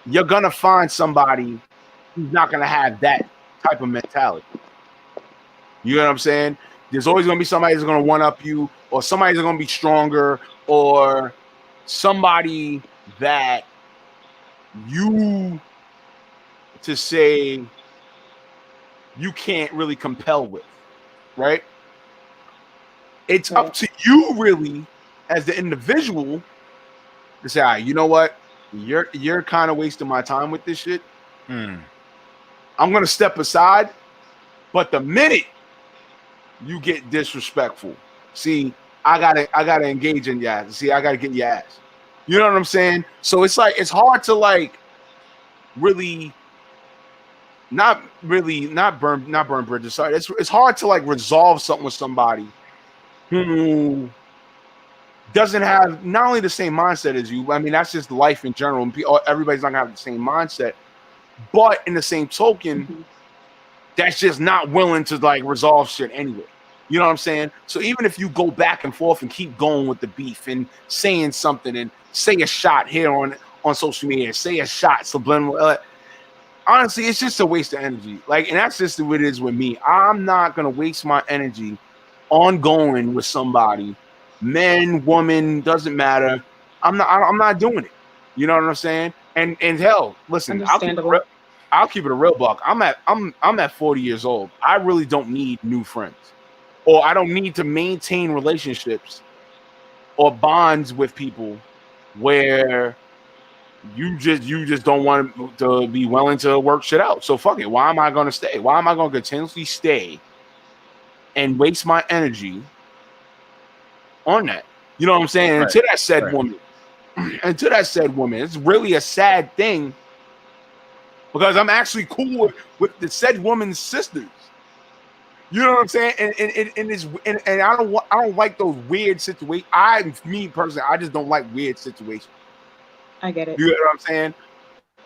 Speaker 1: you're going to find somebody who's not going to have that type of mentality. You know what I'm saying? There's always going to be somebody that's going to one-up you, or somebody's going to be stronger, or somebody that you to say you can't really compel with, right? It's up to you really as the individual to say, all right, you know what? You're kind of wasting my time with this shit. I'm gonna step aside, but the minute you get disrespectful, see, I gotta engage in your ass. See, I gotta get your ass. You know what I'm saying? So it's like it's hard to like really not burn bridges. Sorry, it's hard to like resolve something with somebody who doesn't have not only the same mindset as you. I mean, that's just life in general. Everybody's not gonna have the same mindset, but in the same token, that's just not willing to like resolve shit anyway. You know what I'm saying? So even if you go back and forth and keep going with the beef and saying something and say a shot here on social media, say a shot subliminal. Honestly, it's just a waste of energy. Like, and that's just what it is with me. I'm not gonna waste my energy ongoing with somebody, man, woman, doesn't matter. I'm not doing it. You know what I'm saying? And hell, listen, I'll keep it a real buck. I'm at 40 years old. I really don't need new friends, or I don't need to maintain relationships or bonds with people where you just don't want to be willing to work shit out. So fuck it. Why am I going to stay? Why am I going to continuously stay and waste my energy on that? You know what I'm saying? Right. And to that said woman, it's really a sad thing because I'm actually cool with the said woman's sisters. You know what I'm saying? And I don't like those weird situations. Me personally, I just don't like weird situations.
Speaker 2: I get it.
Speaker 1: You know what I'm saying?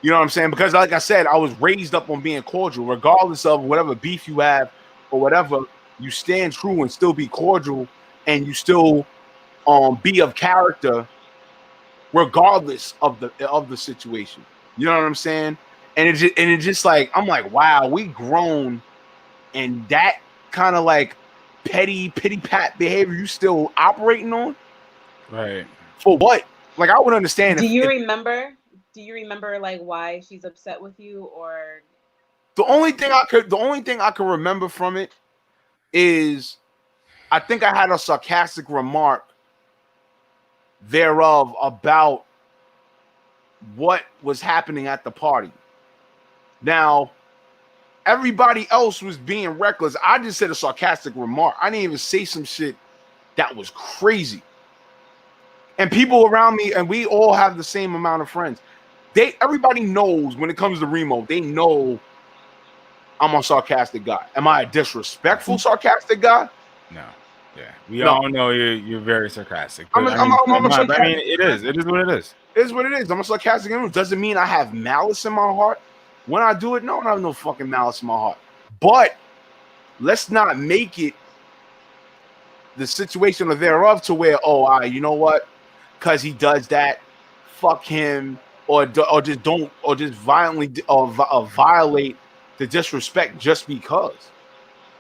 Speaker 1: You know what I'm saying? Because like I said, I was raised up on being cordial, regardless of whatever beef you have or whatever. You stand true and still be cordial, and you still be of character, regardless of the situation. You know what I'm saying? And it's just like I'm like, wow, we grown, and that kind of like petty pat behavior you still operating on,
Speaker 3: right?
Speaker 1: For what? Like I would understand.
Speaker 2: Do you remember like why she's upset with you, or
Speaker 1: the only thing I could remember from it is I think I had a sarcastic remark thereof about what was happening at the party. Now, everybody else was being reckless. I just said a sarcastic remark. I didn't even say some shit that was crazy. And people around me, and we all have the same amount of friends. Everybody knows when it comes to REEM'O, they know I'm a sarcastic guy. Am I a disrespectful sarcastic guy?
Speaker 3: No. Yeah. We all know you're very sarcastic. But I mean, it is what it is.
Speaker 1: It is what it is. I'm a sarcastic individual. Doesn't mean I have malice in my heart. When I do it, no, I don't have no fucking malice in my heart. But let's not make it the situation of thereof to where, you know what? Because he does that, fuck him, or just violently violate the disrespect just because.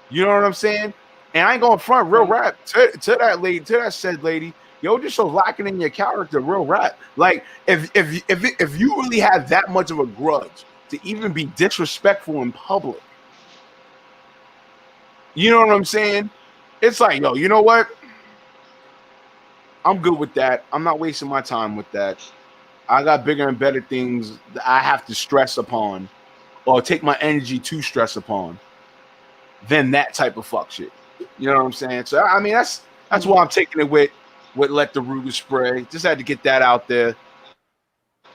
Speaker 1: You know what I'm saying? And I ain't going front real rap to that said lady. Yo, just so lacking in your character, real rap. Like if you really have that much of a grudge to even be disrespectful in public, you know what I'm saying? It's like, yo, you know what? I'm good with that. I'm not wasting my time with that. I got bigger and better things that I have to stress upon or take my energy to stress upon than that type of fuck shit. You know what I'm saying? So I mean that's why I'm taking it with let the rumors spray. Just had to get that out there.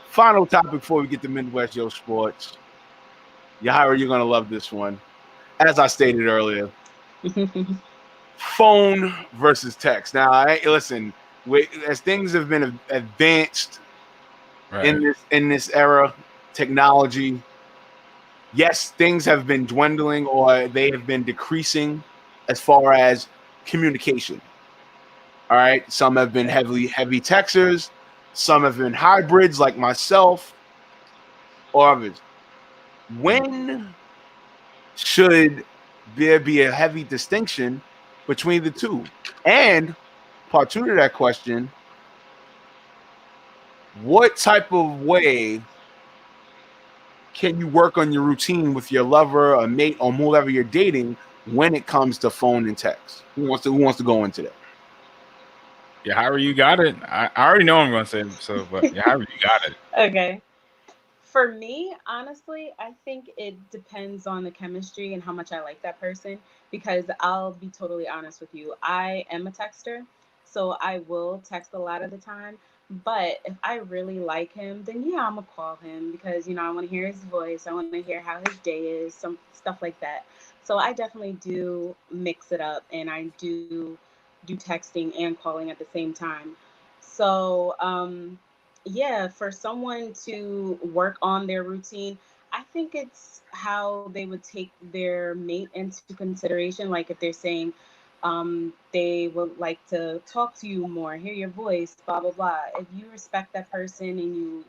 Speaker 1: Final topic before we get to Midwest Yo Sports. Yahaira, you're gonna love this one. As I stated earlier, phone versus text. Now, listen, as things have been advanced in this era, technology. Yes, things have been dwindling or they have been decreasing as far as communication. All right. Some have been heavy texters. Some have been hybrids like myself or others. When should there be a heavy distinction between the two? And part two to that question, what type of way can you work on your routine with your lover, a mate, or whoever you're dating when it comes to phone and text? Who wants to go into that?
Speaker 3: Jahaira, you got it. I already know what I'm going to say, so but Jahaira, you got it.
Speaker 2: Okay. For me, honestly, I think it depends on the chemistry and how much I like that person. Because I'll be totally honest with you, I am a texter, so I will text a lot of the time. But if I really like him, then yeah, I'm gonna call him because I want to hear his voice. I want to hear how his day is, some stuff like that. So I definitely do mix it up, and I do texting and calling at the same time. So yeah, for someone to work on their routine, I think it's how they would take their mate into consideration. Like if they're saying they would like to talk to you more, hear your voice, blah blah blah. If you respect that person and you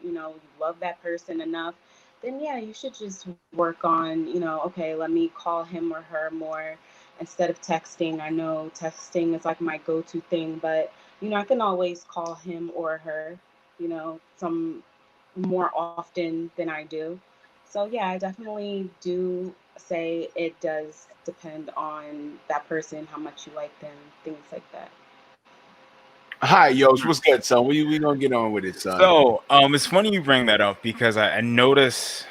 Speaker 2: love that person enough, then yeah, you should just work on okay, let me call him or her more instead of texting. I know texting is like my go-to thing, but I can always call him or her some more often than I do. So yeah, I definitely do say it does depend on that person, how much you like them, things like that.
Speaker 1: Hi, Yosh. What's good, son? We gonna get on with it, son.
Speaker 3: So, it's funny you bring that up because I notice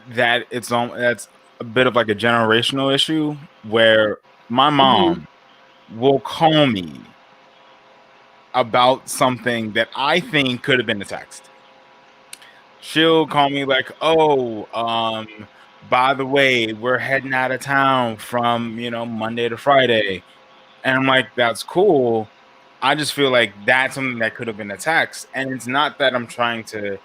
Speaker 3: that that's a bit of like a generational issue where my mom will call me about something that I think could have been a text. She'll call me like, "Oh, by the way, we're heading out of town from Monday to Friday," and I'm like, "That's cool." I just feel like that's something that could have been a text, and it's not that I'm trying to,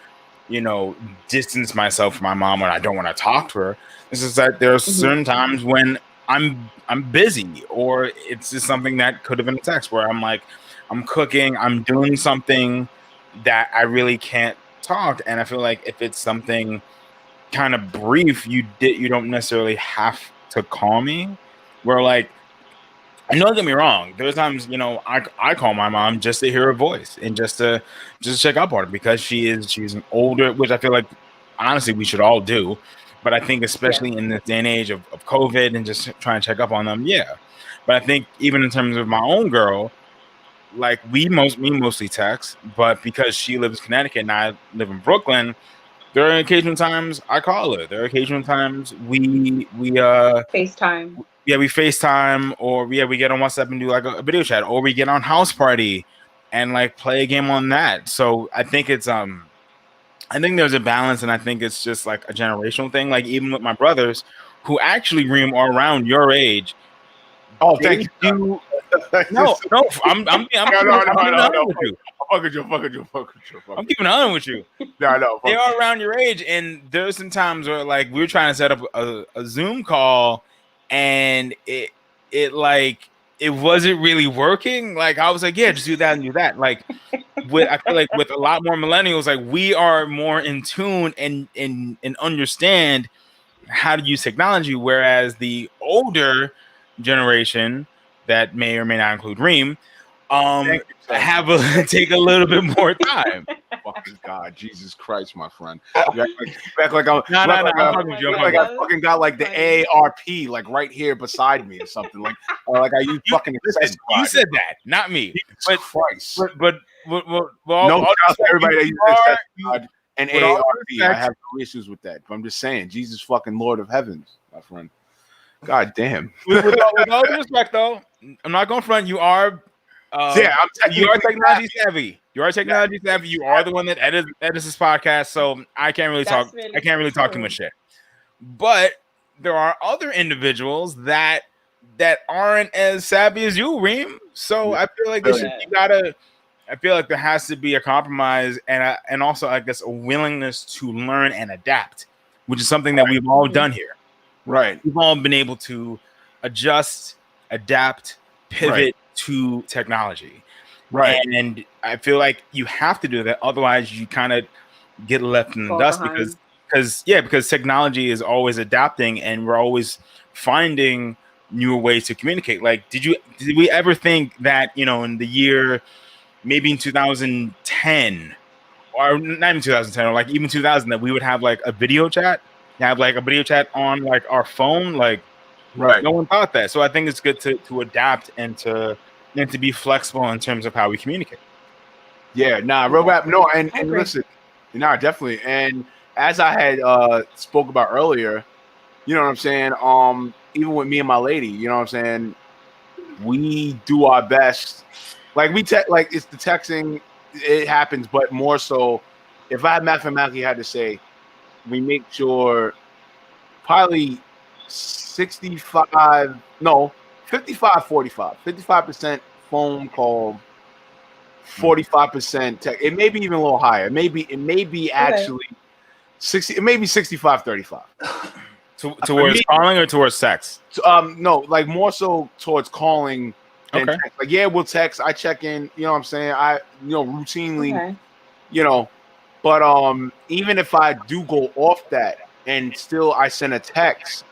Speaker 3: distance myself from my mom when I don't want to talk to her. It's just that there are certain times when I'm busy, or it's just something that could have been a text where I'm like, I'm cooking, I'm doing something that I really can't talk, and I feel like if it's something kind of brief, you don't necessarily have to call me. Where like, and don't get me wrong, there's times I call my mom just to hear her voice and just check up on her because she's an older, which I feel like honestly we should all do. But I think especially in this day and age of COVID and just trying to check up on them, yeah. But I think even in terms of my own girl, like we mostly text, but because she lives in Connecticut and I live in Brooklyn, there are occasional times I call her. There are occasional times we
Speaker 2: FaceTime.
Speaker 3: yeah, we FaceTime, or yeah, we get on WhatsApp and do like a video chat, or we get on House Party and like play a game on that. So I think I think there's a balance, and I think it's just like a generational thing. Like even with my brothers, who actually Reem are around your age.
Speaker 1: Oh, thank you.
Speaker 3: No, I'm keeping it honest with you. I'm keeping it honest with you.
Speaker 1: No.
Speaker 3: They are around your age, and there's some times where like we were trying to set up a Zoom call, and it like it wasn't really working. Like I was like, yeah, just do that and do that. Like I feel like with a lot more millennials, like we are more in tune and understand how to use technology, whereas the older generation that may or may not include Reem, take a little bit more time.
Speaker 1: Fucking God, Jesus Christ, my friend! You act like I'm like I fucking got like the AARP like right here beside me or something like I use fucking.
Speaker 3: You said that, not me.
Speaker 1: Jesus Christ.
Speaker 3: But
Speaker 1: no, everybody that uses and AARP. I have no issues with that. But I'm just saying, Jesus fucking Lord of Heavens, my friend. God damn.
Speaker 3: with all due respect, though, I'm not going to front. You are. You are technology savvy. You are technology savvy. You are the one that edits this podcast, so I can't really talk. I can't really talk too much shit. But there are other individuals that aren't as savvy as you, Reem. So I feel like I feel like there has to be a compromise and also I guess a willingness to learn and adapt, which is something that we've all done here.
Speaker 1: Right.
Speaker 3: We've all been able to adjust, adapt, pivot to technology.
Speaker 1: Right.
Speaker 3: And I feel like you have to do that. Otherwise you kind of get left in the dust because technology is always adapting and we're always finding newer ways to communicate. Like, did we ever think that, in the year, maybe in 2010 or not even 2010, or like even 2000, that we would have like a video chat, have like a video chat on like our phone. Like,
Speaker 1: right.
Speaker 3: No one thought that. So I think it's good to adapt and to be flexible in terms of how we communicate.
Speaker 1: Yeah, nah, real rap. No, and listen, nah, definitely. And as I had spoke about earlier, you know what I'm saying? Even with me and my lady, you know what I'm saying? We do our best. Like like it's the texting, it happens, but more so if I mathematically had to say, we make sure probably 55, no, 55, 45, 55% phone call, 45% text. It may be even a little higher. It may be actually 60, it may be 65, 35.
Speaker 3: Towards calling or towards sex?
Speaker 1: No, like more so towards calling than
Speaker 3: Okay.
Speaker 1: text. Like, yeah, we'll text. I check in, you know what I'm saying? Routinely, but even if I do go off that and still I send a text,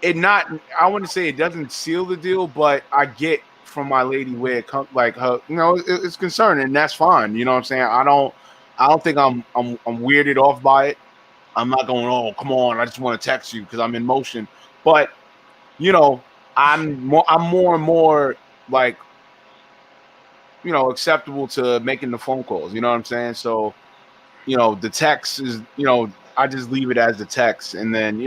Speaker 1: it not, I wouldn't say it doesn't seal the deal, but I get from my lady where it comes, like her, it's concerning, and that's fine. You know what I'm saying? I don't think I'm weirded off by it. I'm not going, oh, come on, I just want to text you because I'm in motion. But I'm more and more like, acceptable to making the phone calls. You know what I'm saying? So, the text is, I just leave it as the text, and then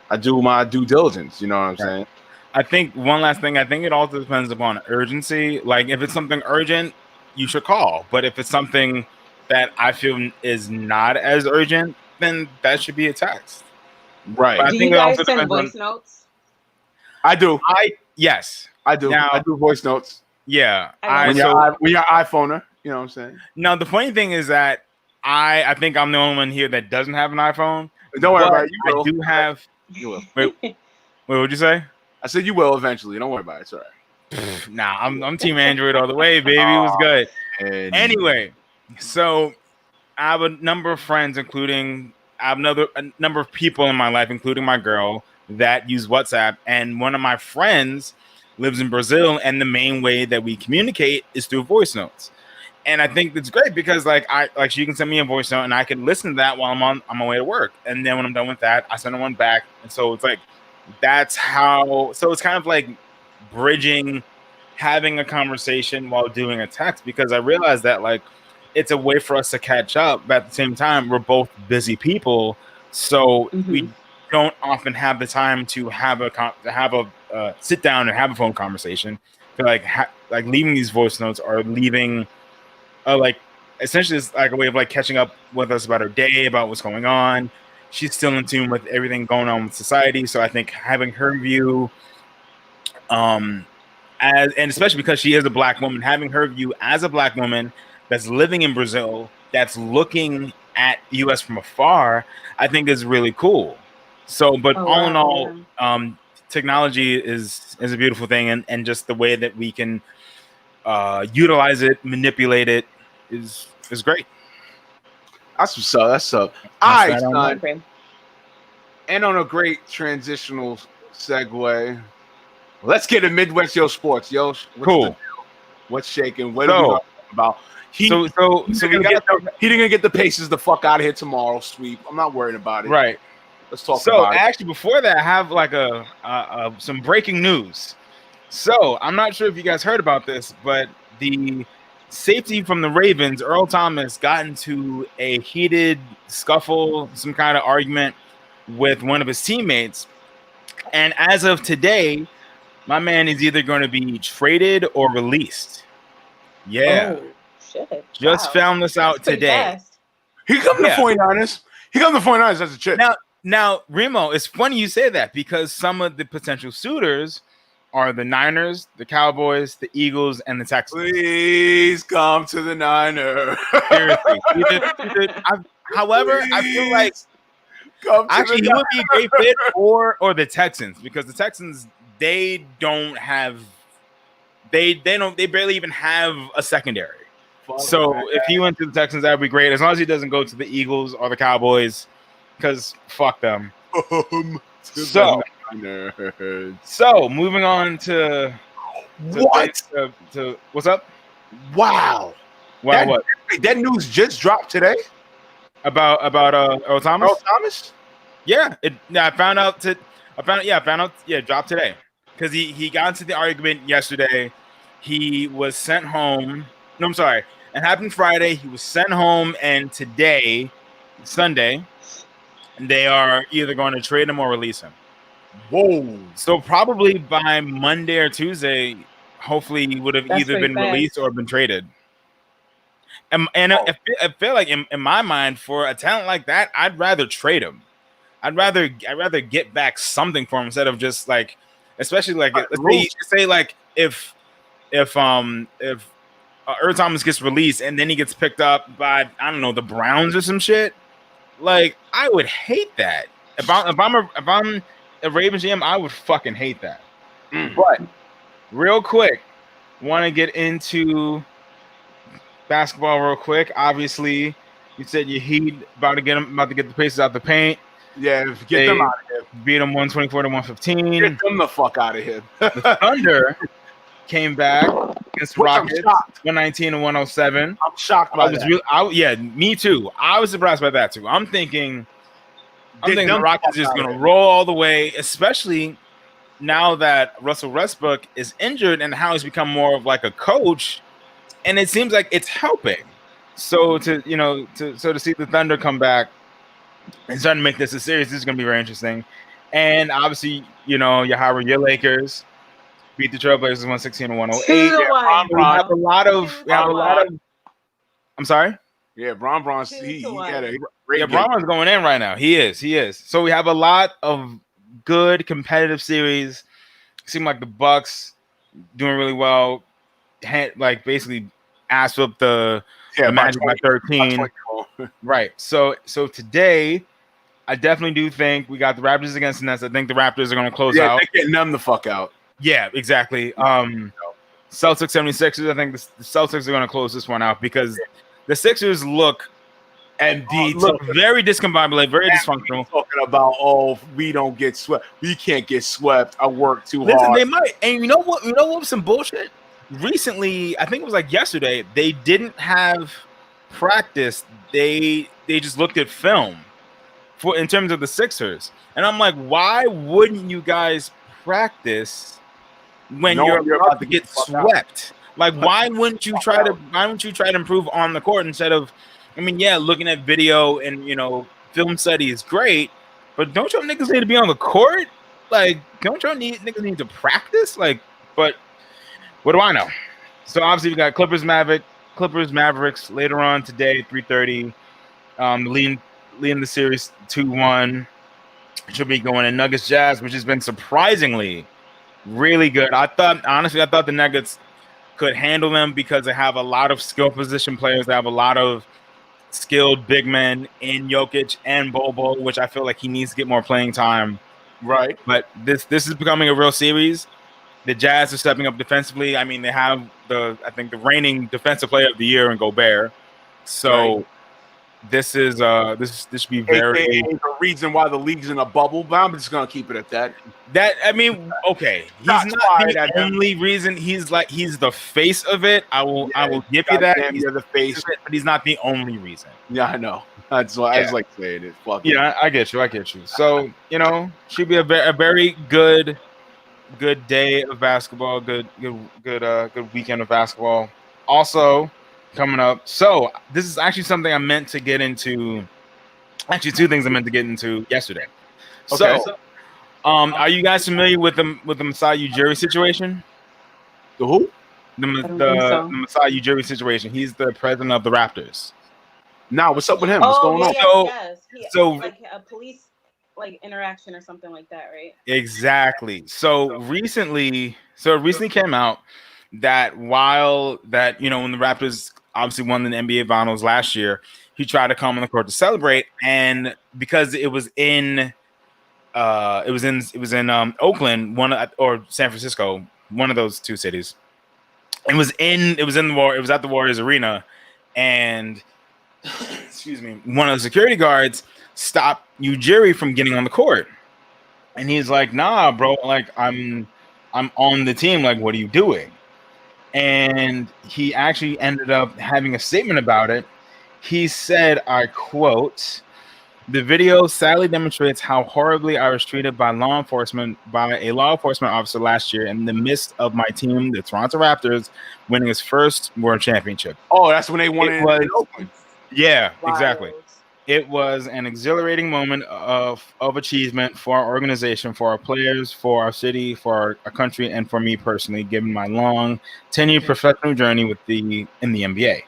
Speaker 1: I do my due diligence. You know what I'm saying?
Speaker 3: I think one last thing. I think it also depends upon urgency. Like if it's something urgent, you should call. But if it's something that I feel is not as urgent, then that should be a text.
Speaker 1: Right.
Speaker 2: Do you guys send voice notes?
Speaker 1: I do.
Speaker 3: Yes.
Speaker 1: I do. Now, I do voice notes.
Speaker 3: Yeah.
Speaker 1: When you're iPhoner, you know what I'm saying?
Speaker 3: Now the funny thing is that I think I'm the only one here that doesn't have an iPhone.
Speaker 1: Don't worry about it. You will.
Speaker 3: I do have.
Speaker 1: You will.
Speaker 3: Wait, what'd you say?
Speaker 1: I said you will eventually. Don't worry about it. It's all right.
Speaker 3: Nah, I'm Team Android all the way, baby. It was good. Anyway, so I have a number of friends, including a number of people in my life, including my girl, that use WhatsApp. And one of my friends lives in Brazil, and the main way that we communicate is through voice notes. And I think it's great because she can send me a voice note, and I can listen to that while I'm on my way to work. And then when I'm done with that, I send one back. And so it's like that's how. So it's kind of like bridging, having a conversation while doing a text, because I realized that like it's a way for us to catch up, but at the same time we're both busy people, so we don't often have the time to have a sit down and have a phone conversation. So like leaving these voice notes or leaving like essentially it's like a way of like catching up with us about her day, about what's going on. She's still in tune with everything going on with society, so I think having her view and especially because she is a Black woman, having her view as a Black woman that's living in Brazil, that's looking at the U.S. from afar, I think is really cool. So, but all in all, technology is a beautiful thing, and just the way that we can utilize it, manipulate it is great.
Speaker 1: That's what's up. That's up. All right, son. And on a great transitional segue, let's get a Midwest Yo Sports. Yosh,
Speaker 3: cool.
Speaker 1: What's shaking? What are we talking about? He didn't get the Pacers the fuck out of here tomorrow. Sweep. I'm not worried about it.
Speaker 3: Right.
Speaker 1: Let's talk about it.
Speaker 3: So actually, before that, I have like some breaking news. So I'm not sure if you guys heard about this, but the safety from the Ravens, Earl Thomas, got into a heated scuffle, some kind of argument with one of his teammates, and as of today, my man is either going to be traded or released. Yeah.
Speaker 2: Oh, shit.
Speaker 3: Just found this out today.
Speaker 1: He come to 49ers. He come to 49ers as a chick.
Speaker 3: Now, REEM'O, it's funny you say that because some of the potential suitors are the Niners, the Cowboys, the Eagles, and the Texans.
Speaker 1: Please come to the Niners.
Speaker 3: Seriously. However, I feel like actually he would be a great fit or the Texans, because the Texans, they barely even have a secondary. So if he went to the Texans, that would be great, as long as he doesn't go to the Eagles or the Cowboys, because fuck them. So moving on to
Speaker 1: what?
Speaker 3: To what's up?
Speaker 1: Wow.
Speaker 3: What?
Speaker 1: That news just dropped today
Speaker 3: About Earl Thomas?
Speaker 1: Earl Thomas?
Speaker 3: Yeah, I found out. Yeah, it dropped today because he got into the argument yesterday. He was sent home. No, I'm sorry. It happened Friday. He was sent home, and today, Sunday, they are either going to trade him or release him.
Speaker 1: Whoa!
Speaker 3: So probably by Monday or Tuesday, hopefully he would have either been released or been traded. And I feel like in my mind, for a talent like that, I'd rather trade him. I'd rather get back something for him instead of just like, especially like let's say like if Earl Thomas gets released and then he gets picked up by, I don't know, the Browns or some shit, like I would hate that. If I'm a Ravens GM, I would fucking hate that. But real quick, want to get into basketball real quick. Obviously, you said your Heat about to get the Pacers out the paint.
Speaker 1: Yeah, get them out of here.
Speaker 3: Beat them 124 to 115.
Speaker 1: Get them the fuck out of here.
Speaker 3: The Thunder came back against the Rockets, 119 to 107.
Speaker 1: I'm shocked by that.
Speaker 3: Me too. I was surprised by that too. I'm thinking the Rockets is going to roll all the way, especially now that Russell Westbrook is injured and how he's become more of like a coach, and it seems like it's helping. So to see the Thunder come back and starting to make this a series, this is going to be very interesting. And obviously, JAHAIRA, your Lakers beat the Trailblazers 116 to 108. We have a lot of. I'm sorry.
Speaker 1: Yeah, Bron's he had a great game.
Speaker 3: Bron's going in right now. He is. So we have a lot of good competitive series. Seem like the Bucks doing really well. Like basically ass up the Magic by 13. Right. So today, I definitely do think we got the Raptors against the Nets. I think the Raptors are going to close out.
Speaker 1: They're getting them the fuck out.
Speaker 3: Yeah, exactly. Celtics 76ers. I think the Celtics are going to close this one out because the Sixers look very discombobulated, very dysfunctional.
Speaker 1: Talking about we don't get swept. We can't get swept. I work too hard.
Speaker 3: Listen, they might. And you know what? You know what was some bullshit? Recently, I think it was like yesterday. They didn't have practice. They just looked at film in terms of the Sixers, and I'm like, why wouldn't you guys practice when you're about to get swept? Like, why wouldn't you try to improve on the court instead of, looking at video and film study is great, but don't y'all niggas need to be on the court? Like, don't y'all niggas need to practice? Like, but what do I know? So obviously we got Clippers Mavericks later on today, 3:30. Leading the series 2-1. Should be going in Nuggets Jazz, which has been surprisingly really good. I thought the Nuggets could handle them because they have a lot of skill position players. They have a lot of skilled big men in Jokic and Bobo, which I feel like he needs to get more playing time.
Speaker 1: Right.
Speaker 3: But this is becoming a real series. The Jazz are stepping up defensively. I mean, they have the reigning defensive player of the year in Gobert. So right. This should be very
Speaker 1: the reason why the league's in a bubble, but I'm just gonna keep it at that.
Speaker 3: Okay. He's not the only reason. He's the face of it. I will give you that.
Speaker 1: He's the face,
Speaker 3: but he's not the only reason.
Speaker 1: Yeah, I know. That's why I just like saying it. Fuck
Speaker 3: yeah, I get you. So should be a very good day of basketball. Good weekend of basketball. Also coming up. So this is actually something I meant to get into. Actually, two things I meant to get into yesterday. Okay. So, are you guys familiar with the Masai Ujiri situation?
Speaker 1: The who?
Speaker 3: The Masai Ujiri situation. He's the president of the Raptors.
Speaker 1: Now, what's up with him? What's going on?
Speaker 2: So like a police interaction or something like that, right?
Speaker 3: Exactly. So recently came out that when the Raptors obviously won the NBA Finals last year, he tried to come on the court to celebrate, and because it was in Oakland, or San Francisco, one of those two cities. It was at the Warriors Arena, and excuse me, one of the security guards stopped Ujiri from getting on the court, and he's like, "Nah, bro, like I'm on the team. Like, what are you doing?" and he actually ended up having a statement about it. He said, I quote, "The video sadly demonstrates how horribly I was treated by a law enforcement officer last year in the midst of my team, the Toronto Raptors, winning its first world championship."
Speaker 1: Oh, that's when they won it in Oakland.
Speaker 3: Yeah,
Speaker 2: Wild.
Speaker 3: exactly. It was an exhilarating moment of achievement for our organization, for our players, for our city, for our country, and for me personally, given my long 10-year professional journey in the NBA.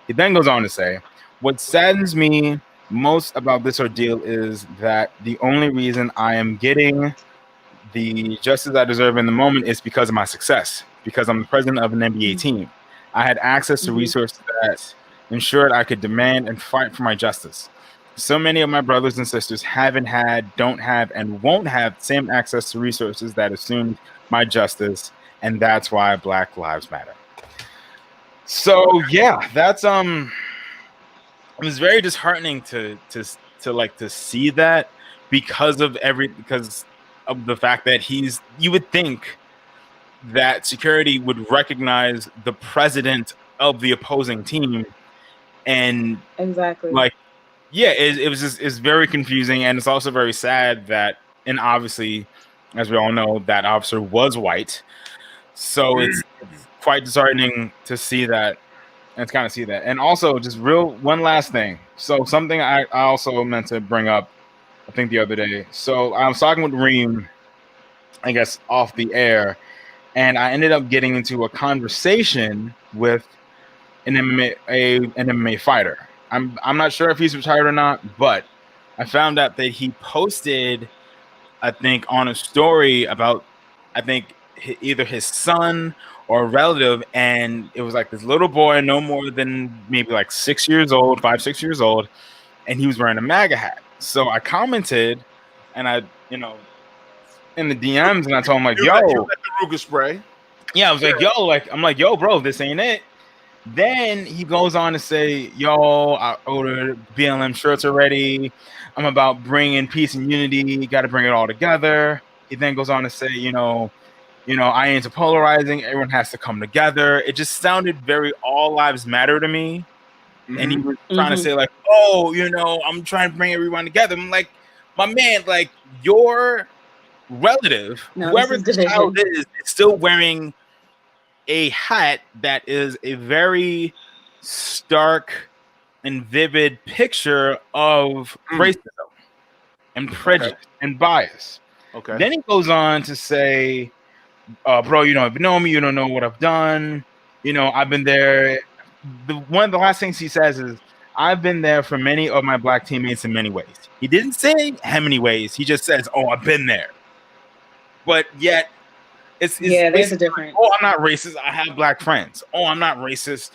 Speaker 3: He then goes on to say, "What saddens me most about this ordeal is that the only reason I am getting the justice I deserve in the moment is because of my success, because I'm the president of an NBA team. I had access to resources that ensured I could demand and fight for my justice. So many of my brothers and sisters haven't had, don't have, and won't have the same access to resources that assumed my justice, and that's why Black Lives Matter." So yeah, that's it was very disheartening to see that because of the fact that you would think that security would recognize the president of the opposing team, and
Speaker 2: Exactly.
Speaker 3: like, yeah, it was just, it's very confusing, and it's also very sad that, and obviously, as we all know, that officer was white, so it's quite disheartening to see that, and to kind of see that. And also, just one last thing. So something I also meant to bring up, I think the other day. So I was talking with Reem, I guess off the air, and I ended up getting into a conversation with an MMA fighter. I'm not sure if he's retired or not, but I found out that he posted, I think, on a story about, I think, either his son or a relative, and it was like this little boy, no more than maybe like 6 years old, 5, 6 years old, and he was wearing a MAGA hat. So I commented, and I, in the DMs, and I told him like, "Yo,
Speaker 1: you let the Ruger spray."
Speaker 3: Yeah, I was like, "Yo, I'm like, yo, bro, this ain't it." Then he goes on to say, "Yo, I ordered BLM shirts already. I'm about bringing peace and unity. Got to bring it all together." He then goes on to say, I ain't into polarizing. Everyone has to come together. It just sounded very all lives matter to me. And he was trying to say like, "Oh, I'm trying to bring everyone together." I'm like, my man, like, your relative, whoever this child is still wearing a hat that is a very stark and vivid picture of racism and prejudice and bias.
Speaker 1: Okay.
Speaker 3: Then he goes on to say, "Bro, you don't know me. You don't know what I've done. I've been there." One of the last things he says is, "I've been there for many of my Black teammates in many ways." He didn't say how many ways. He just says, "Oh, I've been there." But yet, it's
Speaker 2: there's a difference.
Speaker 3: Like, "Oh, I'm not racist. I have Black friends. Oh, I'm not racist.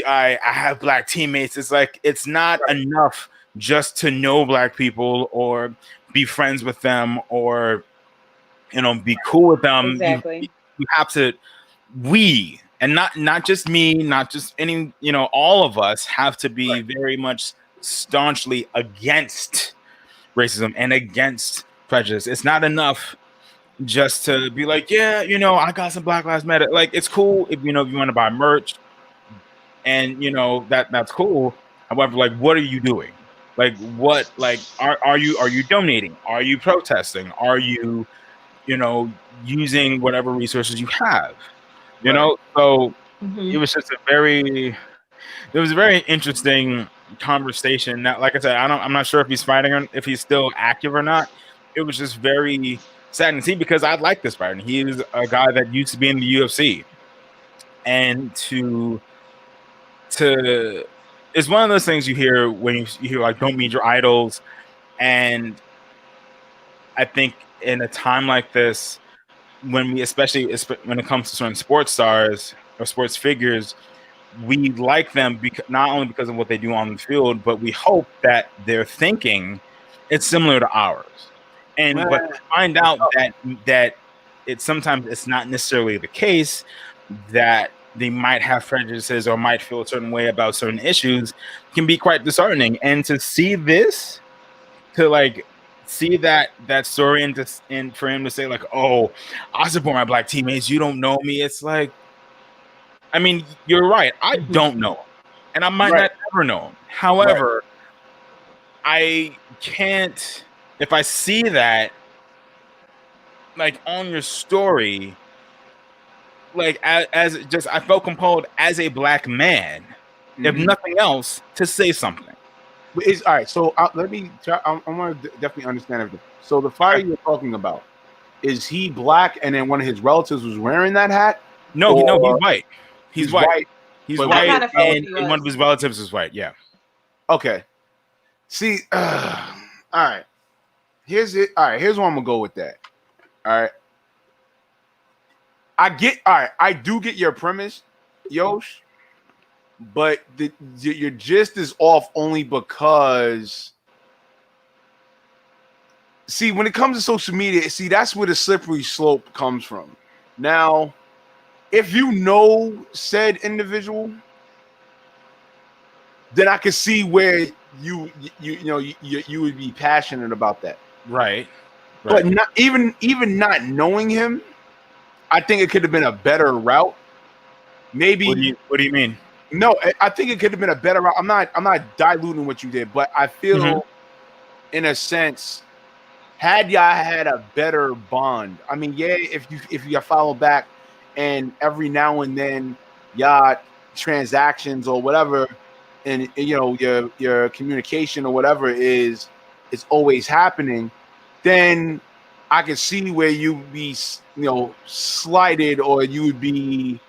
Speaker 3: I have Black teammates." It's like, it's not enough just to know Black people or be friends with them or be cool with them.
Speaker 2: Exactly.
Speaker 3: You have to, and not just me, not just any, all of us have to be very much staunchly against racism and against prejudice. It's not enough just to be like, "Yeah, I got some Black Lives Matter." Like, it's cool if you want to buy merch, and that's cool. However, like, what are you doing? Like, what, like, are you donating? Are you protesting? Are you using whatever resources you have? So it was just it was a very interesting conversation. Now, like I said, I'm not sure if he's fighting or if he's still active or not. It was just very sad to see, because I like this fighter. He is a guy that used to be in the UFC, and it's one of those things you hear when you hear like, "Don't meet your idols," and I think in a time like this, when especially when it comes to certain sports stars or sports figures, we like them not only because of what they do on the field, but we hope that their thinking is similar to ours. And but find out that sometimes it's not necessarily the case, that they might have prejudices or might feel a certain way about certain issues, can be quite disheartening. And to see this, to see that story and for him to say like, "Oh, I support my black teammates. You don't know me." It's like, I mean, you're right. I don't know him, and I might not ever know him. However, I can't. If I see that, like on your story, like as just I felt compelled as a black man, if nothing else, to say something.
Speaker 1: All right. So let me try. I want to definitely understand everything. So the fire you're talking about, is he black and then one of his relatives was wearing that hat?
Speaker 3: No, he's white. He's white. He's white, and one of his relatives is white. Yeah.
Speaker 1: Okay. See, all right. Here's it. All right. Here's where I'm gonna go with that. All right. I do get your premise, Yosh, but your gist is off only because. See, when it comes to social media, that's where the slippery slope comes from. Now, if you know said individual, then I can see where you would be passionate about that.
Speaker 3: Right.
Speaker 1: But not even not knowing him, I think it could have been a better route. Maybe.
Speaker 3: What do you mean?
Speaker 1: No, I think it could have been a better route. I'm not diluting what you did, but I feel, in a sense, had y'all had a better bond. I mean, yeah, if you follow back, and every now and then y'all transactions or whatever, and your communication or whatever is always happening, then I can see where you'd be slighted, or you would be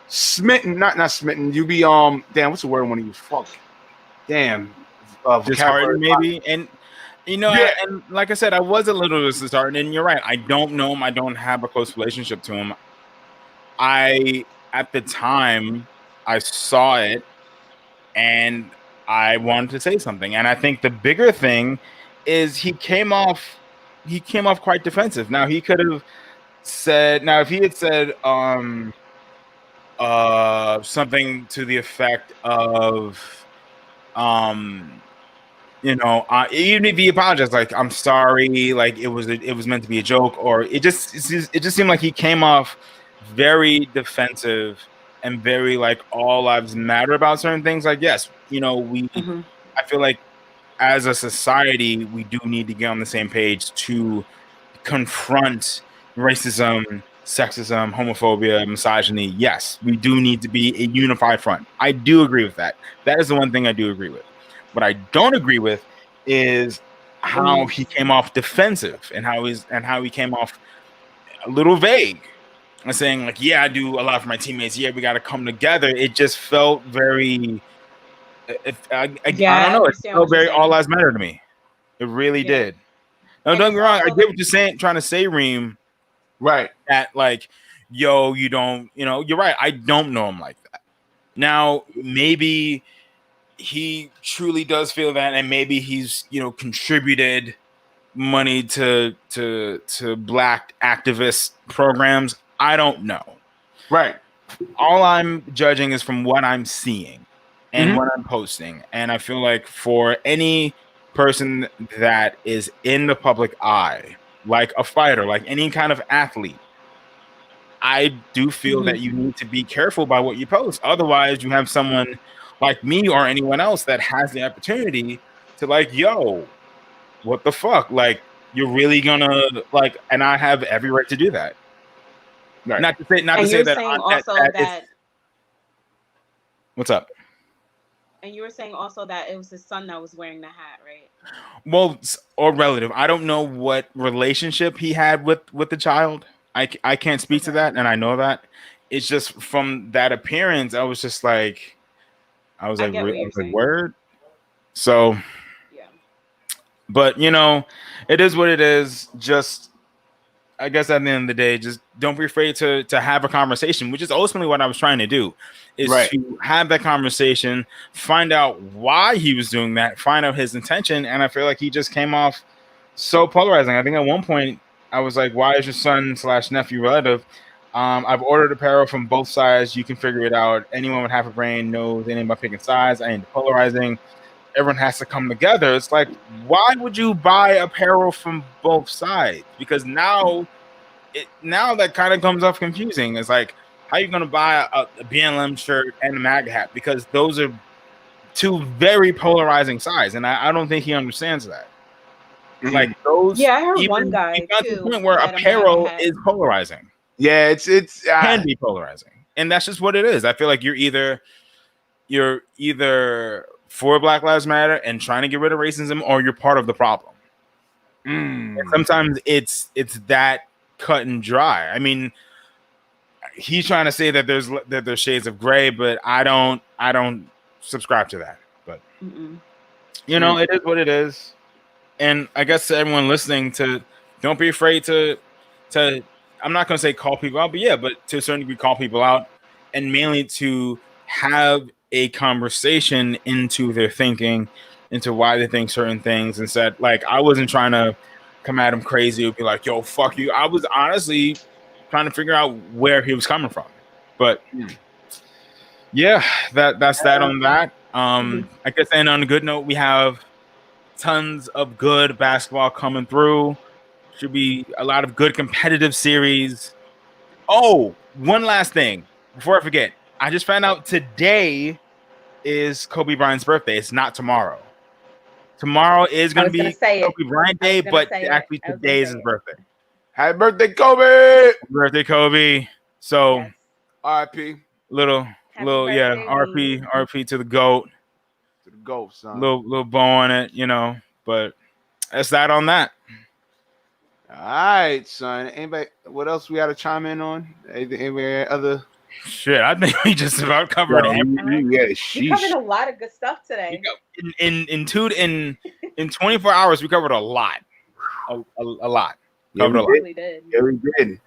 Speaker 1: smitten, not smitten. You'd be damn, what's the word when you fuck? Damn,
Speaker 3: disheartened maybe. And and like I said, I was a little disheartened, and you're right. I don't know him. I don't have a close relationship to him. At the time, I saw it, and I wanted to say something. And I think the bigger thing is he came off quite defensive. Now he could have said, if he had said something to the effect of even if he apologized, like, I'm sorry, like it was meant to be a joke, or it just seemed like he came off very defensive and very like all lives matter about certain things. Like, yes, I feel like as a society we do need to get on the same page to confront racism, sexism, homophobia, misogyny. Yes, we do need to be a unified front. I do agree with that. That is the one thing I do agree with. What I don't agree with is how he came off defensive, and how he came off a little vague and saying like, yeah, I do a lot for my teammates. Yeah, we got to come together. It just felt very, I don't know. It felt very all lives matter to me. It really did. No, don't get me wrong. I get what you're saying, trying to say, Reem.
Speaker 1: Right.
Speaker 3: That like, yo, you don't, you're right. I don't know him like that. Now, maybe he truly does feel that, and maybe he's contributed money to black activist programs. I don't know.
Speaker 1: Right.
Speaker 3: All I'm judging is from what I'm seeing and what I'm posting, and I feel like for any person that is in the public eye, like a fighter, like any kind of athlete, I do feel that you need to be careful by what you post. Otherwise, you have someone like me or anyone else that has the opportunity to like, yo, what the fuck? Like, you're really gonna like, and I have every right to do that. Right. Not to say that. What's up?
Speaker 2: And you were saying also that it was his son that was wearing the hat, right?
Speaker 3: Well, or relative. I don't know what relationship he had with the child. I can't speak to that, and I know that. It's just from that appearance, I was like, word. So,
Speaker 2: yeah.
Speaker 3: But it is what it is. Just, I guess at the end of the day, just don't be afraid to have a conversation, which is ultimately what I was trying to do, is to have that conversation, find out why he was doing that, find out his intention. And I feel like he just came off so polarizing. I think at one point I was like, why is your son/nephew relative? I've ordered apparel from both sides. You can figure it out. Anyone with half a brain knows anything about picking sides. I ain't polarizing. everyone has to come together. It's like, why would you buy apparel from both sides? Because now that kind of comes off confusing. It's like, how are you going to buy a BLM shirt and a MAGA hat? Because those are two very polarizing sides, and I don't think he understands that. Like those,
Speaker 2: yeah, I heard one guy
Speaker 3: even to the
Speaker 2: too
Speaker 3: point where
Speaker 2: that a
Speaker 3: apparel
Speaker 2: MAGA hat.
Speaker 3: is polarizing.
Speaker 1: Yeah, it's
Speaker 3: can be polarizing, and that's just what it is. I feel like you're either for Black Lives Matter and trying to get rid of racism, or you're part of the problem. And sometimes it's that cut and dry. I mean, he's trying to say that there's shades of gray, but I don't subscribe to that. But you know, it is what it is. And I guess to everyone listening, don't be afraid to I'm not going to say call people out, but to a certain degree call people out, and mainly to have a conversation into their thinking, into why they think certain things. Instead, like, I wasn't trying to come at him crazy or be like, yo, fuck you. I was honestly trying to figure out where he was coming from. But yeah, that's that on that. I guess, and on a good note, we have tons of good basketball coming through. Should be a lot of good competitive series. Oh, one last thing before I forget. I just found out today is Kobe Bryant's birthday. It's not tomorrow. Tomorrow is going to be Kobe Bryant Day, but actually today is his birthday.
Speaker 1: Happy birthday, Kobe!
Speaker 3: Happy birthday, Kobe. So,
Speaker 2: Yes.
Speaker 1: R.I.P.
Speaker 3: Little, yeah, RP to the GOAT.
Speaker 1: To the GOAT, son.
Speaker 3: Little bow on it, you know, but that's that on that.
Speaker 1: All right, son. Anybody, what else we got to chime in on? Anybody other?
Speaker 3: Shit, I think we just about covered everything.
Speaker 2: We covered a lot of good stuff today.
Speaker 3: In 24 hours, we covered a lot. A lot.
Speaker 1: Yeah, we did. Yeah, we did.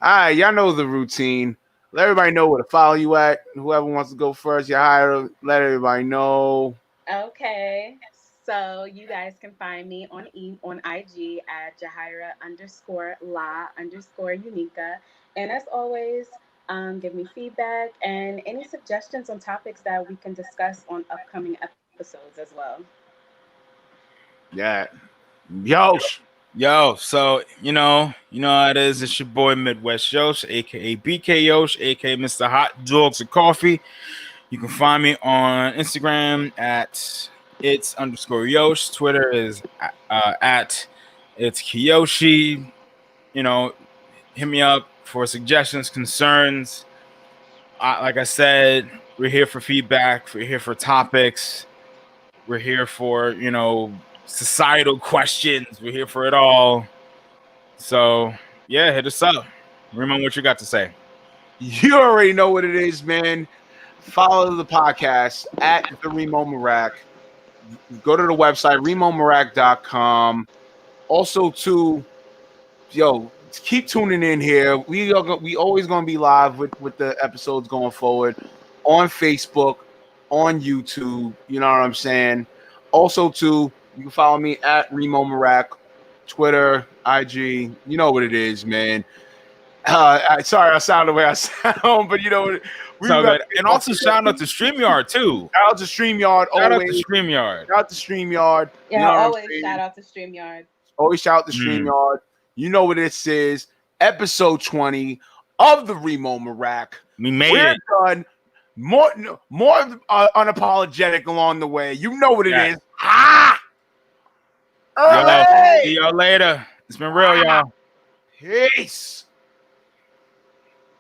Speaker 1: All right, y'all know the routine. Let everybody know where to follow you at. Whoever wants to go first, JAHAIRA, let everybody know.
Speaker 2: Okay. So you guys can find me on IG at JAHAIRA_la_UNICA. And as always, give me feedback and any suggestions on topics that we can discuss on upcoming episodes as well.
Speaker 1: Yeah. Yosh.
Speaker 3: Yo, so you know how it is. It's your boy Midwest Yosh, aka BK Yosh, aka Mr. Hot Dogs and Coffee. You can find me on Instagram at its_Yosh. Twitter is at it's Kiyoshi. You know, hit me up for suggestions, concerns. Like I said, we're here for feedback. We're here for topics. We're here for, societal questions. We're here for it all. So, yeah, hit us up. Remember what you got to say.
Speaker 1: You already know what it is, man. Follow the podcast at the REEM'O Marac. Go to the website, REEM'OMarac.com. Also, keep tuning in here. We always going to be live with the episodes going forward on Facebook, on YouTube. You know what I'm saying? Also, you can follow me at REEM'O Marac, Twitter, IG. You know what it is, man. Sorry, I sound the way I sound, but you know what?
Speaker 3: And also shout out to StreamYard too.
Speaker 1: Shout out to StreamYard.
Speaker 3: Shout out to StreamYard.
Speaker 1: Shout out to StreamYard.
Speaker 2: Yeah,
Speaker 1: you know
Speaker 2: always shout out to StreamYard.
Speaker 1: Always shout out to StreamYard. You know what this is. Episode 20 of the REEM'O Marac.
Speaker 3: We're
Speaker 1: done. More unapologetic along the way. You know what it is.
Speaker 3: See y'all later. It's been real, y'all.
Speaker 1: Peace.